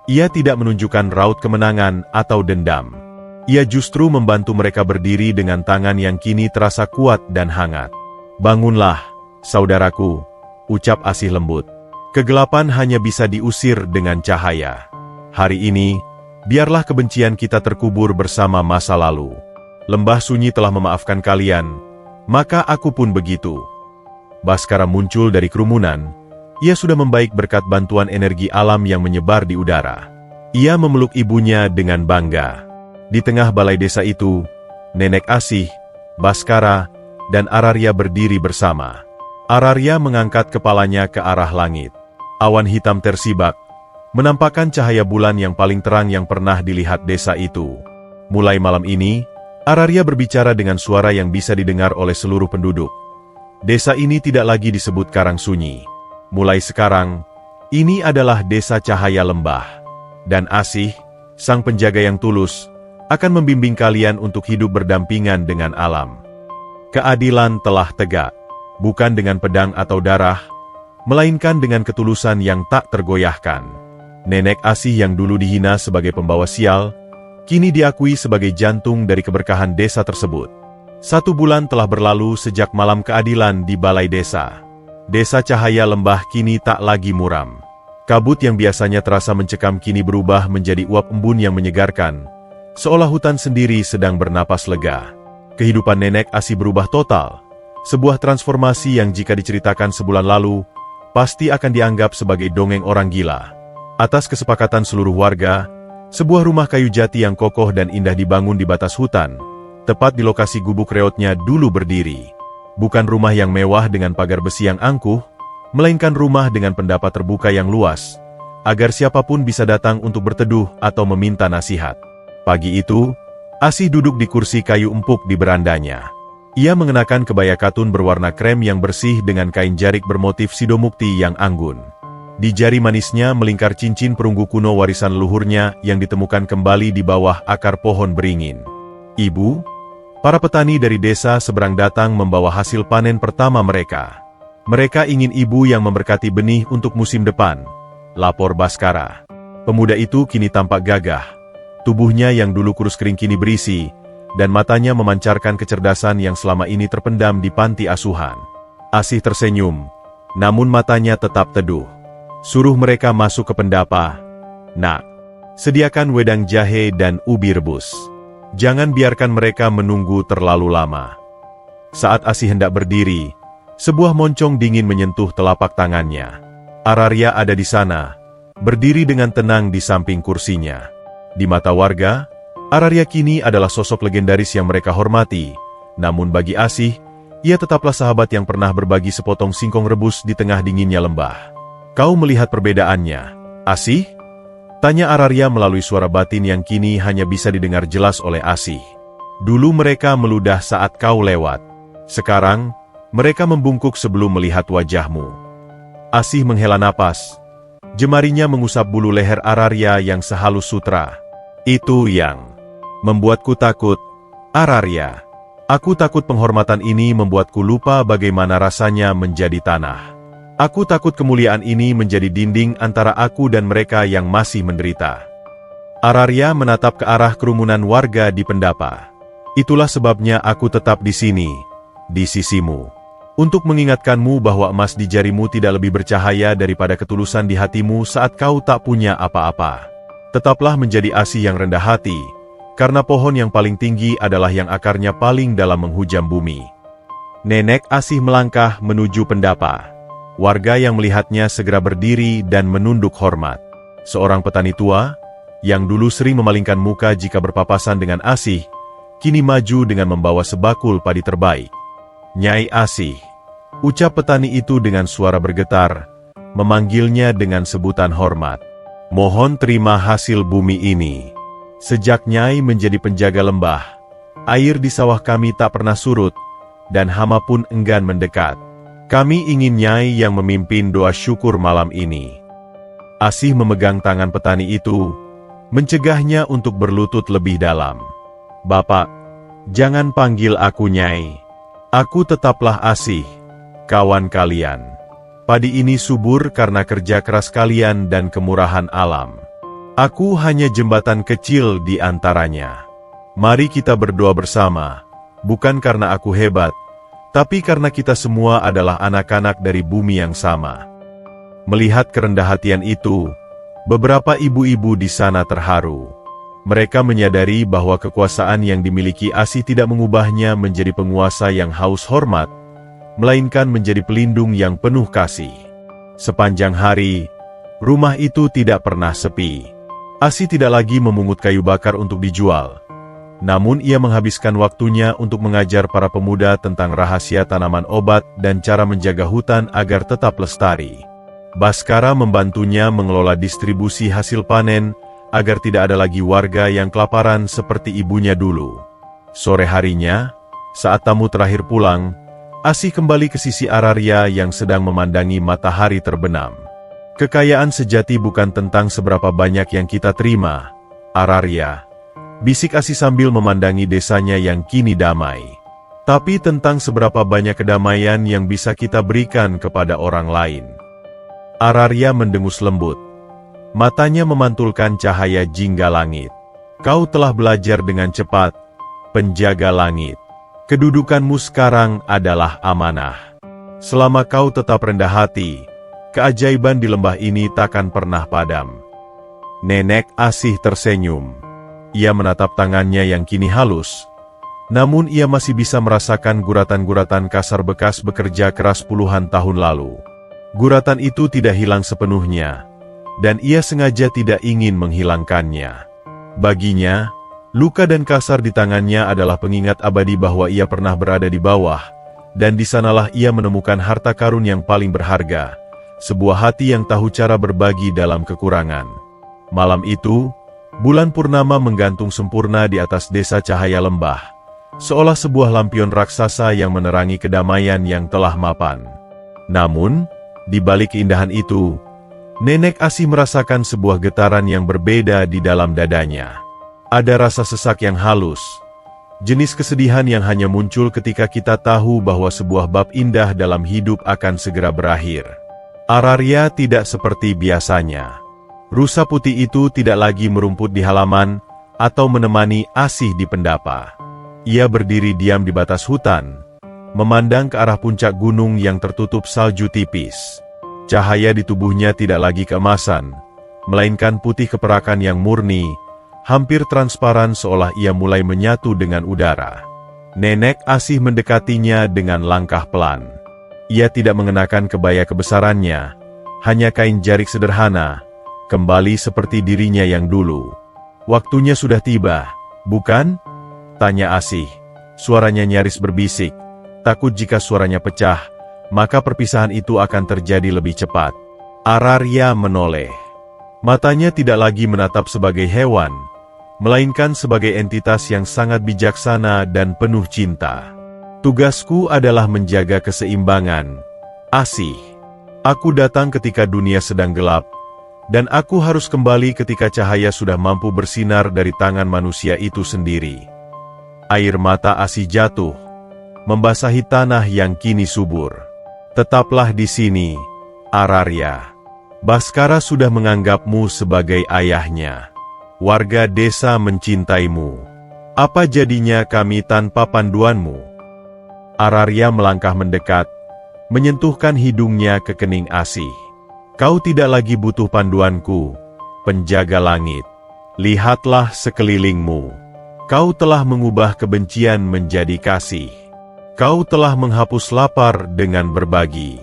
Ia tidak menunjukkan raut kemenangan atau dendam. Ia justru membantu mereka berdiri dengan tangan yang kini terasa kuat dan hangat. Bangunlah, saudaraku, ucap Asih lembut. Kegelapan hanya bisa diusir dengan cahaya. Hari ini, biarlah kebencian kita terkubur bersama masa lalu. Lembah Sunyi telah memaafkan kalian, maka aku pun begitu. Baskara muncul dari kerumunan. Ia sudah membaik berkat bantuan energi alam yang menyebar di udara. Ia memeluk ibunya dengan bangga. Di tengah balai desa itu, Nenek Asih, Baskara, dan Araria berdiri bersama. Araria mengangkat kepalanya ke arah langit. Awan hitam tersibak, menampakkan cahaya bulan yang paling terang yang pernah dilihat desa itu. Mulai malam ini, Araria berbicara dengan suara yang bisa didengar oleh seluruh penduduk. Desa ini tidak lagi disebut Karang Sunyi. Mulai sekarang, ini adalah desa cahaya lembah. Dan Asih, sang penjaga yang tulus, akan membimbing kalian untuk hidup berdampingan dengan alam. Keadilan telah tegak, bukan dengan pedang atau darah, melainkan dengan ketulusan yang tak tergoyahkan. Nenek Asih yang dulu dihina sebagai pembawa sial, kini diakui sebagai jantung dari keberkahan desa tersebut. 1 bulan telah berlalu sejak malam keadilan di balai desa. Desa cahaya lembah kini tak lagi muram. Kabut yang biasanya terasa mencekam kini berubah menjadi uap embun yang menyegarkan, seolah hutan sendiri sedang bernapas lega. Kehidupan Nenek Asih berubah total, sebuah transformasi yang jika diceritakan sebulan lalu, pasti akan dianggap sebagai dongeng orang gila. Atas kesepakatan seluruh warga, sebuah rumah kayu jati yang kokoh dan indah dibangun di batas hutan, tepat di lokasi gubuk reotnya dulu berdiri. Bukan rumah yang mewah dengan pagar besi yang angkuh, melainkan rumah dengan pendapat terbuka yang luas, agar siapapun bisa datang untuk berteduh atau meminta nasihat. Pagi itu, Asih duduk di kursi kayu empuk di berandanya. Ia mengenakan kebaya katun berwarna krem yang bersih dengan kain jarik bermotif sidomukti yang anggun. Di jari manisnya melingkar cincin perunggu kuno warisan leluhurnya yang ditemukan kembali di bawah akar pohon beringin. "Ibu," para petani dari desa seberang datang membawa hasil panen pertama mereka. "Mereka ingin ibu yang memberkati benih untuk musim depan," lapor Baskara. Pemuda itu kini tampak gagah. Tubuhnya yang dulu kurus kering kini berisi, dan matanya memancarkan kecerdasan yang selama ini terpendam di panti asuhan. Asih tersenyum, namun matanya tetap teduh. "Suruh mereka masuk ke pendapa. Nak, sediakan wedang jahe dan ubi rebus. Jangan biarkan mereka menunggu terlalu lama." Saat Asih hendak berdiri, sebuah moncong dingin menyentuh telapak tangannya. Araria ada di sana, berdiri dengan tenang di samping kursinya. Di mata warga, Araria kini adalah sosok legendaris yang mereka hormati, namun bagi Asih, ia tetaplah sahabat yang pernah berbagi sepotong singkong rebus di tengah dinginnya lembah. "Kau melihat perbedaannya, Asih?" tanya Araria melalui suara batin yang kini hanya bisa didengar jelas oleh Asih. "Dulu mereka meludah saat kau lewat. Sekarang, mereka membungkuk sebelum melihat wajahmu." Asih menghela napas. Jemarinya mengusap bulu leher Araria yang sehalus sutra. "Itu yang membuatku takut, Araria. Aku takut penghormatan ini membuatku lupa bagaimana rasanya menjadi tanah. Aku takut kemuliaan ini menjadi dinding antara aku dan mereka yang masih menderita." Araria menatap ke arah kerumunan warga di pendapa. "Itulah sebabnya aku tetap di sini, di sisimu. Untuk mengingatkanmu bahwa emas di jarimu tidak lebih bercahaya daripada ketulusan di hatimu saat kau tak punya apa-apa. Tetaplah menjadi Asih yang rendah hati, karena pohon yang paling tinggi adalah yang akarnya paling dalam menghujam bumi." Nenek Asih melangkah menuju pendapa. Warga yang melihatnya segera berdiri dan menunduk hormat. Seorang petani tua, yang dulu sering memalingkan muka jika berpapasan dengan Asih, kini maju dengan membawa sebakul padi terbaik. "Nyai Asih," ucap petani itu dengan suara bergetar, memanggilnya dengan sebutan hormat. "Mohon terima hasil bumi ini. Sejak Nyai menjadi penjaga lembah, air di sawah kami tak pernah surut, dan hama pun enggan mendekat. Kami ingin Nyai yang memimpin doa syukur malam ini." Asih memegang tangan petani itu, mencegahnya untuk berlutut lebih dalam. "Bapak, jangan panggil aku Nyai. Aku tetaplah Asih, kawan kalian. Padi ini subur karena kerja keras kalian dan kemurahan alam. Aku hanya jembatan kecil di antaranya. Mari kita berdoa bersama, bukan karena aku hebat, tapi karena kita semua adalah anak-anak dari bumi yang sama." Melihat kerendahan itu, beberapa ibu-ibu di sana terharu. Mereka menyadari bahwa kekuasaan yang dimiliki Asih tidak mengubahnya menjadi penguasa yang haus hormat, melainkan menjadi pelindung yang penuh kasih. Sepanjang hari, rumah itu tidak pernah sepi. Asih tidak lagi memungut kayu bakar untuk dijual. Namun ia menghabiskan waktunya untuk mengajar para pemuda tentang rahasia tanaman obat dan cara menjaga hutan agar tetap lestari. Baskara membantunya mengelola distribusi hasil panen, agar tidak ada lagi warga yang kelaparan seperti ibunya dulu. Sore harinya, saat tamu terakhir pulang, Asih kembali ke sisi Araria yang sedang memandangi matahari terbenam. "Kekayaan sejati bukan tentang seberapa banyak yang kita terima, Araria," bisik Asih sambil memandangi desanya yang kini damai. "Tapi tentang seberapa banyak kedamaian yang bisa kita berikan kepada orang lain." Araria mendengus lembut. Matanya memantulkan cahaya jingga langit. "Kau telah belajar dengan cepat, penjaga langit. Kedudukanmu sekarang adalah amanah. Selama kau tetap rendah hati, keajaiban di lembah ini takkan pernah padam." Nenek Asih tersenyum. Ia menatap tangannya yang kini halus, namun ia masih bisa merasakan guratan-guratan kasar bekas bekerja keras puluhan tahun lalu. Guratan itu tidak hilang sepenuhnya, dan ia sengaja tidak ingin menghilangkannya. Baginya, luka dan kasar di tangannya adalah pengingat abadi bahwa ia pernah berada di bawah, dan di sanalah ia menemukan harta karun yang paling berharga, sebuah hati yang tahu cara berbagi dalam kekurangan. Malam itu, bulan purnama menggantung sempurna di atas desa cahaya lembah, seolah sebuah lampion raksasa yang menerangi kedamaian yang telah mapan. Namun, di balik keindahan itu, Nenek Asih merasakan sebuah getaran yang berbeda di dalam dadanya. Ada rasa sesak yang halus, jenis kesedihan yang hanya muncul ketika kita tahu bahwa sebuah bab indah dalam hidup akan segera berakhir. Araria tidak seperti biasanya. Rusa putih itu tidak lagi merumput di halaman atau menemani Asih di pendapa. Ia berdiri diam di batas hutan, memandang ke arah puncak gunung yang tertutup salju tipis. Cahaya di tubuhnya tidak lagi keemasan, melainkan putih keperakan yang murni, hampir transparan seolah ia mulai menyatu dengan udara. Nenek Asih mendekatinya dengan langkah pelan. Ia tidak mengenakan kebaya kebesarannya, hanya kain jarik sederhana, kembali seperti dirinya yang dulu. "Waktunya sudah tiba, bukan?" tanya Asih. Suaranya nyaris berbisik, takut jika suaranya pecah, maka perpisahan itu akan terjadi lebih cepat. Araria menoleh. Matanya tidak lagi menatap sebagai hewan, melainkan sebagai entitas yang sangat bijaksana dan penuh cinta. "Tugasku adalah menjaga keseimbangan, Asih. Aku datang ketika dunia sedang gelap, dan aku harus kembali ketika cahaya sudah mampu bersinar dari tangan manusia itu sendiri." Air mata Asih jatuh, membasahi tanah yang kini subur. "Tetaplah di sini, Araria. Baskara sudah menganggapmu sebagai ayahnya. Warga desa mencintaimu. Apa jadinya kami tanpa panduanmu?" Araria melangkah mendekat, menyentuhkan hidungnya ke kening Asih. "Kau tidak lagi butuh panduanku, penjaga langit. Lihatlah sekelilingmu. Kau telah mengubah kebencian menjadi kasih. Kau telah menghapus lapar dengan berbagi.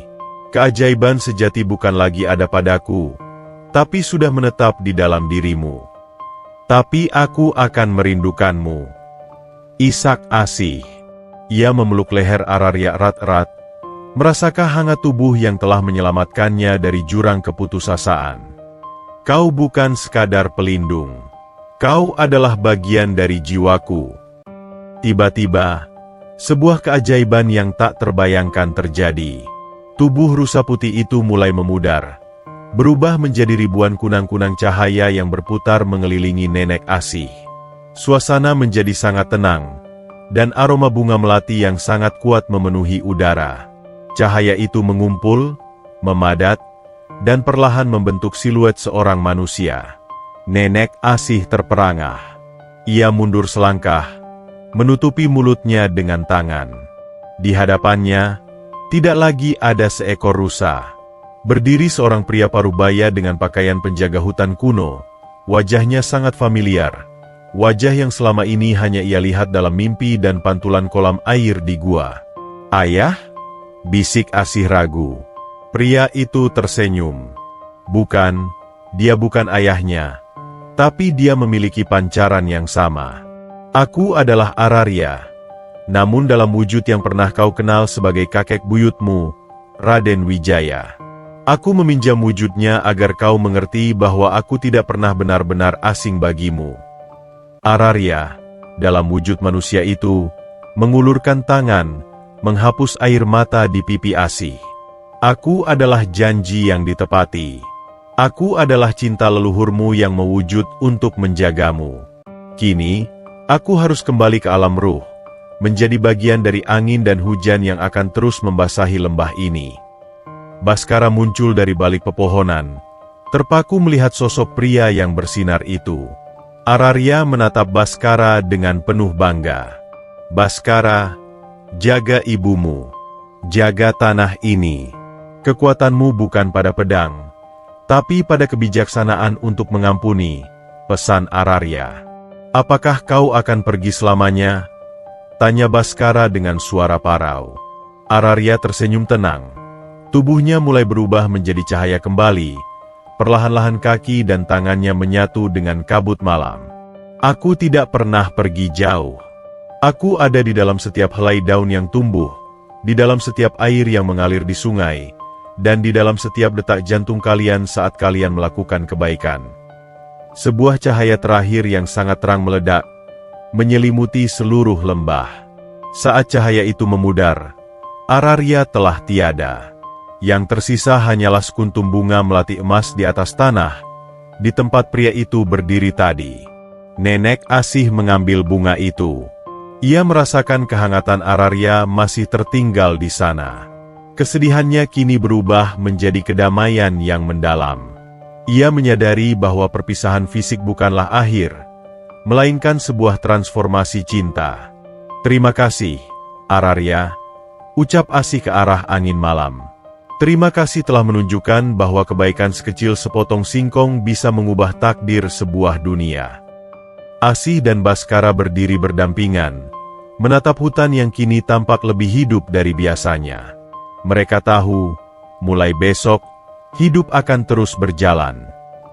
Keajaiban sejati bukan lagi ada padaku, tapi sudah menetap di dalam dirimu. Tapi aku akan merindukanmu." Ishak Asih. Ia memeluk leher Araria erat-erat, merasakan hangat tubuh yang telah menyelamatkannya dari jurang keputusasaan. "Kau bukan sekadar pelindung. Kau adalah bagian dari jiwaku." Tiba-tiba, sebuah keajaiban yang tak terbayangkan terjadi. Tubuh rusa putih itu mulai memudar, berubah menjadi ribuan kunang-kunang cahaya yang berputar mengelilingi Nenek Asih. Suasana menjadi sangat tenang, dan aroma bunga melati yang sangat kuat memenuhi udara. Cahaya itu mengumpul, memadat, dan perlahan membentuk siluet seorang manusia. Nenek Asih terperangah. Ia mundur selangkah, menutupi mulutnya dengan tangan. Di hadapannya, tidak lagi ada seekor rusa. Berdiri seorang pria parubaya dengan pakaian penjaga hutan kuno. Wajahnya sangat familiar. Wajah yang selama ini hanya ia lihat dalam mimpi dan pantulan kolam air di gua. "Ayah?" bisik Asih ragu. Pria itu tersenyum. "Bukan, dia bukan ayahnya. Tapi dia memiliki pancaran yang sama. Aku adalah Araria, namun dalam wujud yang pernah kau kenal sebagai kakek buyutmu, Raden Wijaya. Aku meminjam wujudnya agar kau mengerti bahwa aku tidak pernah benar-benar asing bagimu." Araria, dalam wujud manusia itu, mengulurkan tangan, menghapus air mata di pipi Asih. "Aku adalah janji yang ditepati. Aku adalah cinta leluhurmu yang mewujud untuk menjagamu. Kini, aku harus kembali ke alam ruh, menjadi bagian dari angin dan hujan yang akan terus membasahi lembah ini." Baskara muncul dari balik pepohonan, terpaku melihat sosok pria yang bersinar itu. Araria menatap Baskara dengan penuh bangga. "Baskara, jaga ibumu, jaga tanah ini. Kekuatanmu bukan pada pedang, tapi pada kebijaksanaan untuk mengampuni," pesan Araria. "Apakah kau akan pergi selamanya?" tanya Baskara dengan suara parau. Araria tersenyum tenang. Tubuhnya mulai berubah menjadi cahaya kembali. Perlahan-lahan kaki dan tangannya menyatu dengan kabut malam. "Aku tidak pernah pergi jauh. Aku ada di dalam setiap helai daun yang tumbuh, di dalam setiap air yang mengalir di sungai, dan di dalam setiap detak jantung kalian saat kalian melakukan kebaikan." Sebuah cahaya terakhir yang sangat terang meledak, menyelimuti seluruh lembah. Saat cahaya itu memudar, Araria telah tiada. Yang tersisa hanyalah sekuntum bunga melati emas di atas tanah, di tempat pria itu berdiri tadi. Nenek Asih mengambil bunga itu. Ia merasakan kehangatan Araria masih tertinggal di sana. Kesedihannya kini berubah menjadi kedamaian yang mendalam. Ia menyadari bahwa perpisahan fisik bukanlah akhir, melainkan sebuah transformasi cinta. "Terima kasih, Araria," ucap Asih ke arah angin malam. "Terima kasih telah menunjukkan bahwa kebaikan sekecil sepotong singkong bisa mengubah takdir sebuah dunia." Asih dan Baskara berdiri berdampingan, menatap hutan yang kini tampak lebih hidup dari biasanya. Mereka tahu, mulai besok, hidup akan terus berjalan.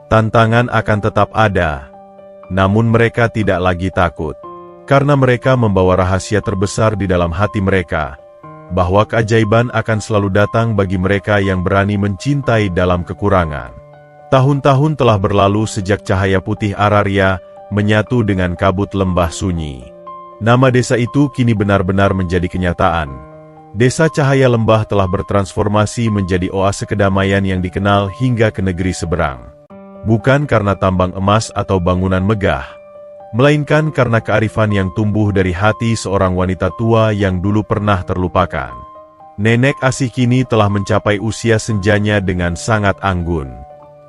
Tantangan akan tetap ada, namun mereka tidak lagi takut. Karena mereka membawa rahasia terbesar di dalam hati mereka, bahwa keajaiban akan selalu datang bagi mereka yang berani mencintai dalam kekurangan. Tahun-tahun telah berlalu sejak cahaya putih Araria menyatu dengan kabut lembah sunyi. Nama desa itu kini benar-benar menjadi kenyataan. Desa Cahaya Lembah telah bertransformasi menjadi oase kedamaian yang dikenal hingga ke negeri seberang. Bukan karena tambang emas atau bangunan megah, melainkan karena kearifan yang tumbuh dari hati seorang wanita tua yang dulu pernah terlupakan. Nenek Asih kini telah mencapai usia senjanya dengan sangat anggun.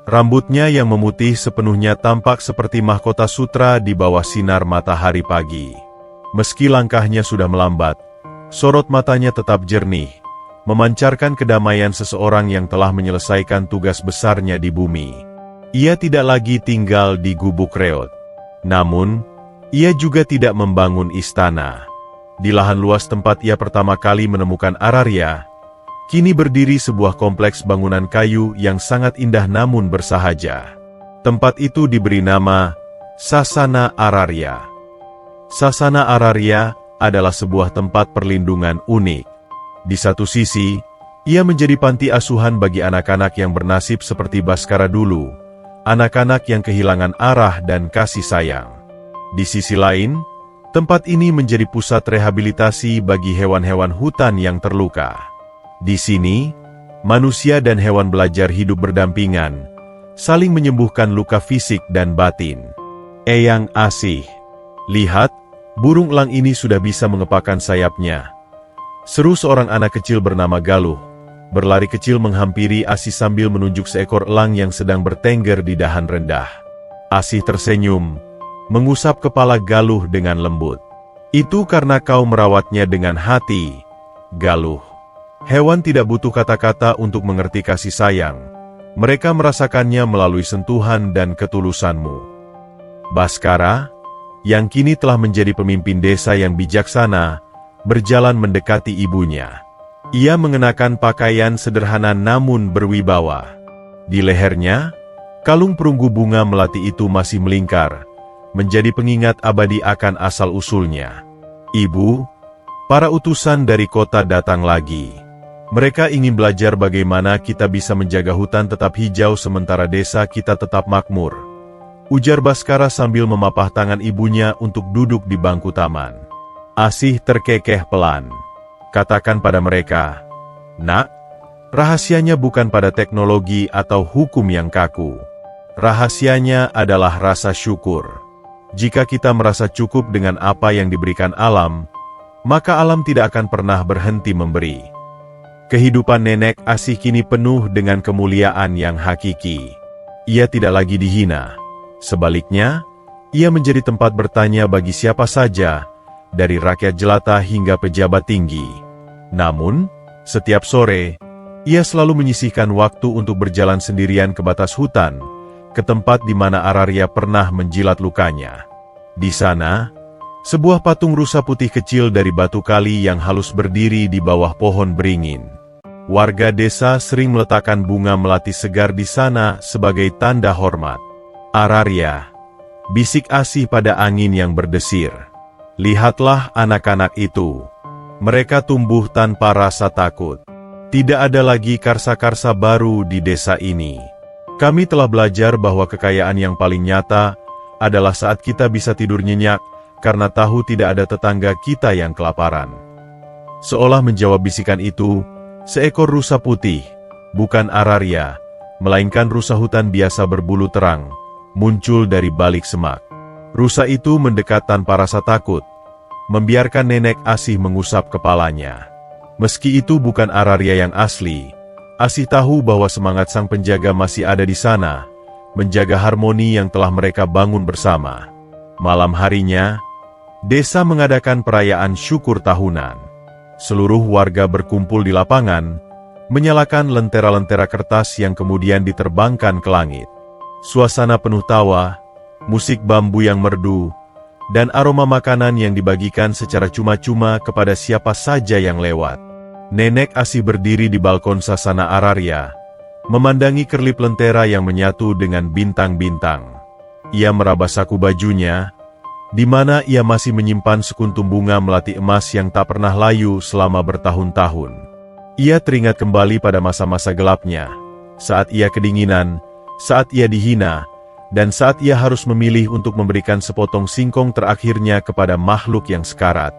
Rambutnya yang memutih sepenuhnya tampak seperti mahkota sutra di bawah sinar matahari pagi. Meski langkahnya sudah melambat, sorot matanya tetap jernih, memancarkan kedamaian seseorang yang telah menyelesaikan tugas besarnya di bumi. Ia tidak lagi tinggal di gubuk reot. Namun, ia juga tidak membangun istana. Di lahan luas tempat ia pertama kali menemukan Araria, kini berdiri sebuah kompleks bangunan kayu yang sangat indah namun bersahaja. Tempat itu diberi nama Sasana Araria. Sasana Araria adalah sebuah tempat perlindungan unik. Di satu sisi, ia menjadi panti asuhan bagi anak-anak yang bernasib seperti Baskara dulu, anak-anak yang kehilangan arah dan kasih sayang. Di sisi lain, tempat ini menjadi pusat rehabilitasi bagi hewan-hewan hutan yang terluka. Di sini, manusia dan hewan belajar hidup berdampingan, saling menyembuhkan luka fisik dan batin. Eyang Asih, lihat, burung elang ini sudah bisa mengepakkan sayapnya. Seru seorang anak kecil bernama Galuh, berlari kecil menghampiri Asih sambil menunjuk seekor elang yang sedang bertengger di dahan rendah. Asih tersenyum, mengusap kepala Galuh dengan lembut. "Itu karena kau merawatnya dengan hati, Galuh. Hewan tidak butuh kata-kata untuk mengerti kasih sayang. Mereka merasakannya melalui sentuhan dan ketulusanmu." Baskara, yang kini telah menjadi pemimpin desa yang bijaksana, berjalan mendekati ibunya. Ia mengenakan pakaian sederhana namun berwibawa. Di lehernya, kalung perunggu bunga melati itu masih melingkar, menjadi pengingat abadi akan asal-usulnya. "Ibu, para utusan dari kota datang lagi. Mereka ingin belajar bagaimana kita bisa menjaga hutan tetap hijau sementara desa kita tetap makmur," ujar Baskara sambil memapah tangan ibunya untuk duduk di bangku taman. Asih terkekeh pelan. "Katakan pada mereka, Nak, rahasianya bukan pada teknologi atau hukum yang kaku. Rahasianya adalah rasa syukur. Jika kita merasa cukup dengan apa yang diberikan alam, maka alam tidak akan pernah berhenti memberi." Kehidupan Nenek Asih kini penuh dengan kemuliaan yang hakiki. Ia tidak lagi dihina. Sebaliknya, ia menjadi tempat bertanya bagi siapa saja, dari rakyat jelata hingga pejabat tinggi. Namun, setiap sore, ia selalu menyisihkan waktu untuk berjalan sendirian ke batas hutan, ke tempat di mana Araria pernah menjilat lukanya. Di sana, sebuah patung rusa putih kecil dari batu kali yang halus berdiri di bawah pohon beringin. Warga desa sering meletakkan bunga melati segar di sana sebagai tanda hormat. "Araria," bisik Asih pada angin yang berdesir. "Lihatlah anak-anak itu. Mereka tumbuh tanpa rasa takut. Tidak ada lagi karsa-karsa baru di desa ini. Kami telah belajar bahwa kekayaan yang paling nyata adalah saat kita bisa tidur nyenyak karena tahu tidak ada tetangga kita yang kelaparan." Seolah menjawab bisikan itu, seekor rusa putih, bukan Araria, melainkan rusa hutan biasa berbulu terang, muncul dari balik semak. Rusa itu mendekat tanpa rasa takut, membiarkan Nenek Asih mengusap kepalanya. Meski itu bukan Araria yang asli, Asih tahu bahwa semangat sang penjaga masih ada di sana, menjaga harmoni yang telah mereka bangun bersama. Malam harinya, desa mengadakan perayaan syukur tahunan. Seluruh warga berkumpul di lapangan, menyalakan lentera-lentera kertas yang kemudian diterbangkan ke langit. Suasana penuh tawa, musik bambu yang merdu, dan aroma makanan yang dibagikan secara cuma-cuma kepada siapa saja yang lewat. Nenek Asih berdiri di balkon sasana Araria, memandangi kerlip lentera yang menyatu dengan bintang-bintang. Ia meraba saku bajunya, di mana ia masih menyimpan sekuntum bunga melati emas yang tak pernah layu selama bertahun-tahun. Ia teringat kembali pada masa-masa gelapnya, saat ia kedinginan, saat ia dihina, dan saat ia harus memilih untuk memberikan sepotong singkong terakhirnya kepada makhluk yang sekarat.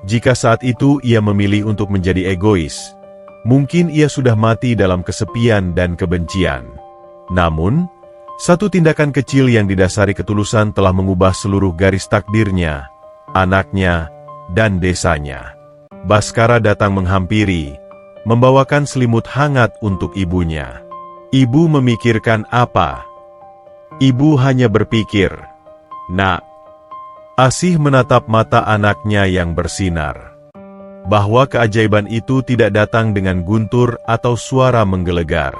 Jika saat itu ia memilih untuk menjadi egois, mungkin ia sudah mati dalam kesepian dan kebencian. Namun, satu tindakan kecil yang didasari ketulusan telah mengubah seluruh garis takdirnya, anaknya, dan desanya. Baskara datang menghampiri, membawakan selimut hangat untuk ibunya. Ibu memikirkan apa? Ibu hanya berpikir, "Nak." Asih menatap mata anaknya yang bersinar. Bahwa keajaiban itu tidak datang dengan guntur atau suara menggelegar.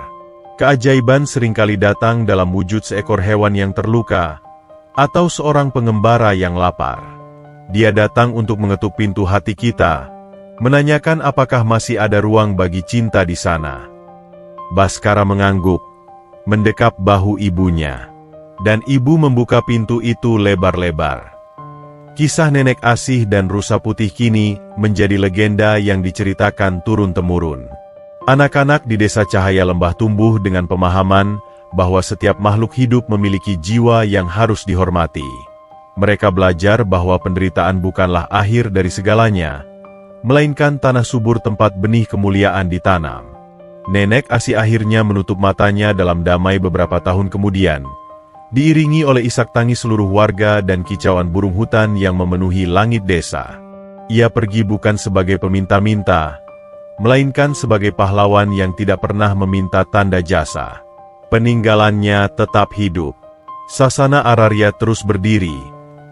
Keajaiban seringkali datang dalam wujud seekor hewan yang terluka, atau seorang pengembara yang lapar. Dia datang untuk mengetuk pintu hati kita, menanyakan apakah masih ada ruang bagi cinta di sana. Baskara mengangguk, mendekap bahu ibunya, dan ibu membuka pintu itu lebar-lebar. Kisah Nenek Asih dan rusa putih kini menjadi legenda yang diceritakan turun-temurun. Anak-anak di desa Cahaya Lembah tumbuh dengan pemahaman bahwa setiap makhluk hidup memiliki jiwa yang harus dihormati. Mereka belajar bahwa penderitaan bukanlah akhir dari segalanya, melainkan tanah subur tempat benih kemuliaan ditanam. Nenek Asih akhirnya menutup matanya dalam damai beberapa tahun kemudian, diiringi oleh isak tangis seluruh warga dan kicauan burung hutan yang memenuhi langit desa. Ia pergi bukan sebagai peminta-minta, melainkan sebagai pahlawan yang tidak pernah meminta tanda jasa. Peninggalannya tetap hidup. Sasana Araria terus berdiri,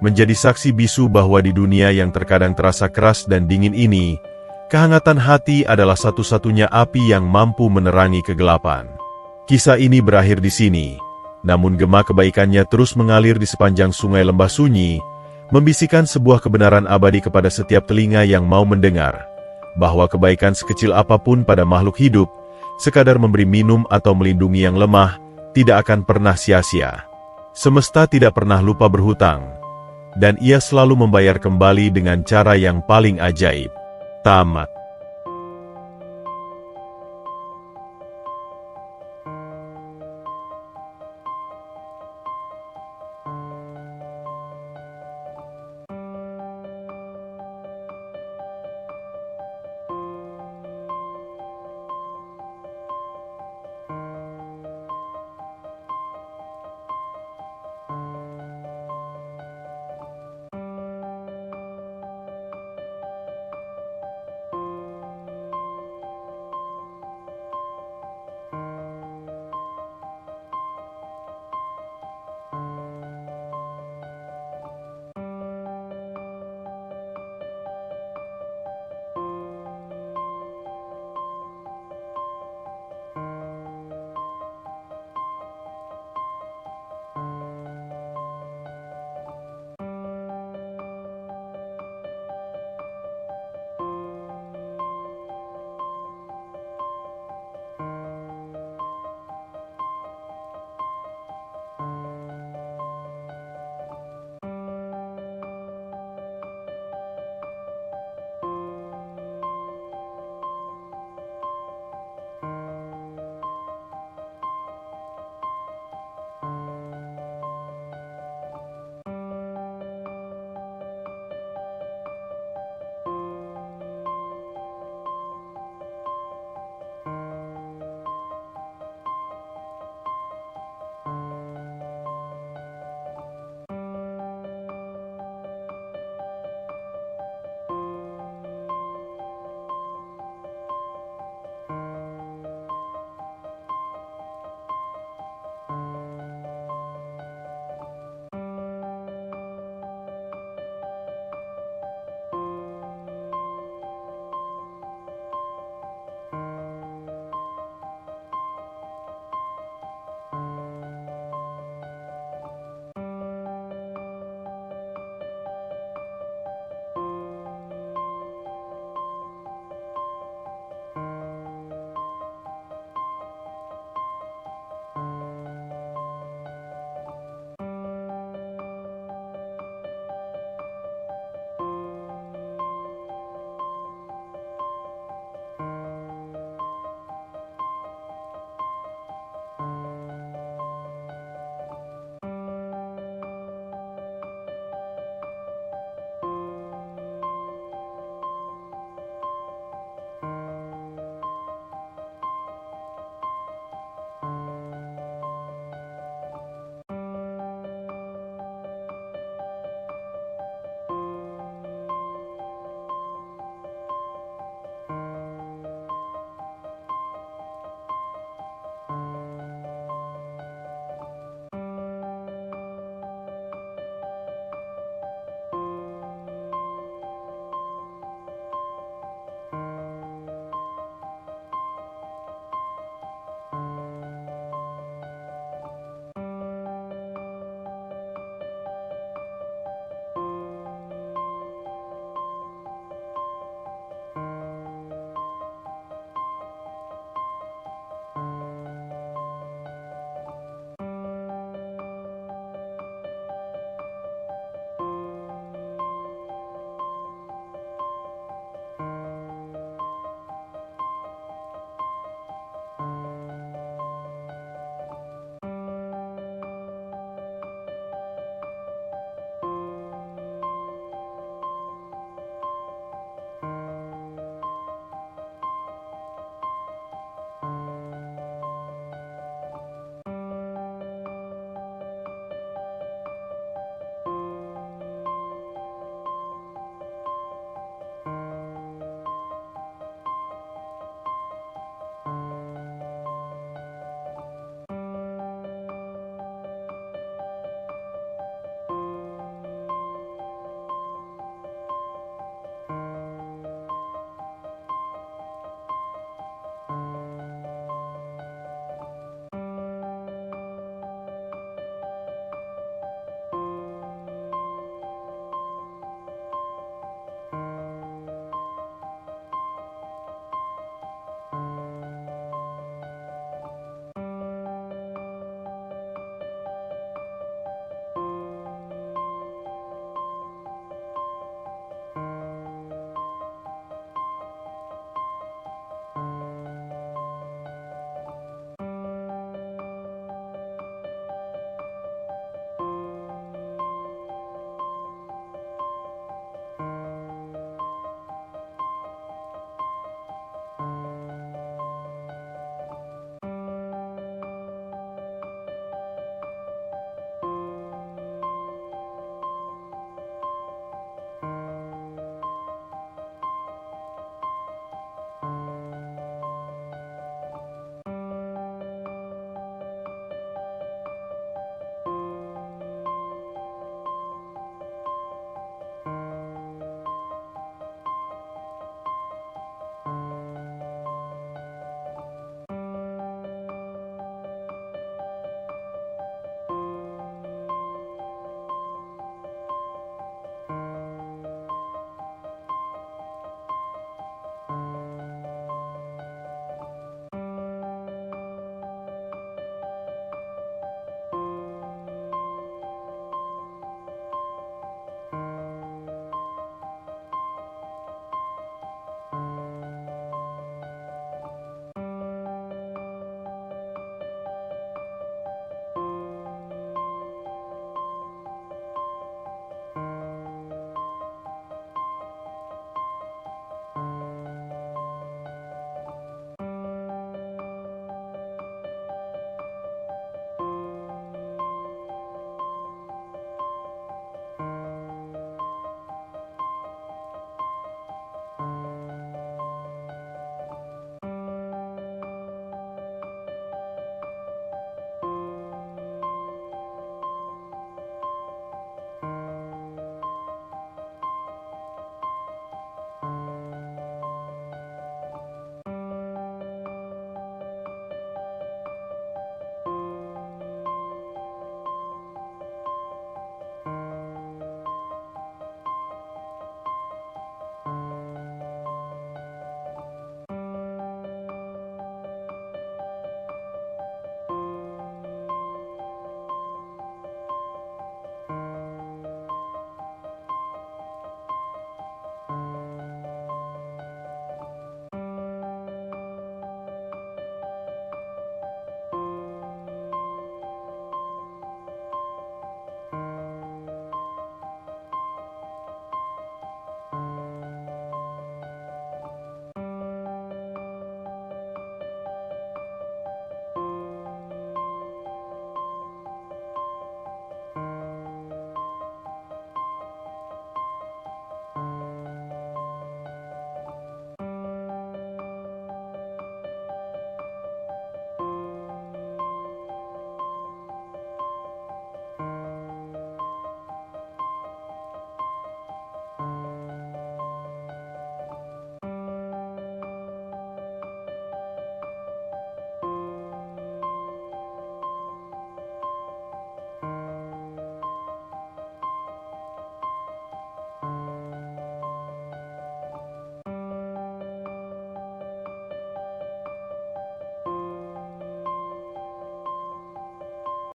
menjadi saksi bisu bahwa di dunia yang terkadang terasa keras dan dingin ini, kehangatan hati adalah satu-satunya api yang mampu menerangi kegelapan. Kisah ini berakhir di sini, namun gema kebaikannya terus mengalir di sepanjang sungai Lembah Sunyi, membisikkan sebuah kebenaran abadi kepada setiap telinga yang mau mendengar, bahwa kebaikan sekecil apapun pada makhluk hidup, sekadar memberi minum atau melindungi yang lemah, tidak akan pernah sia-sia. Semesta tidak pernah lupa berhutang, dan ia selalu membayar kembali dengan cara yang paling ajaib. Tamat.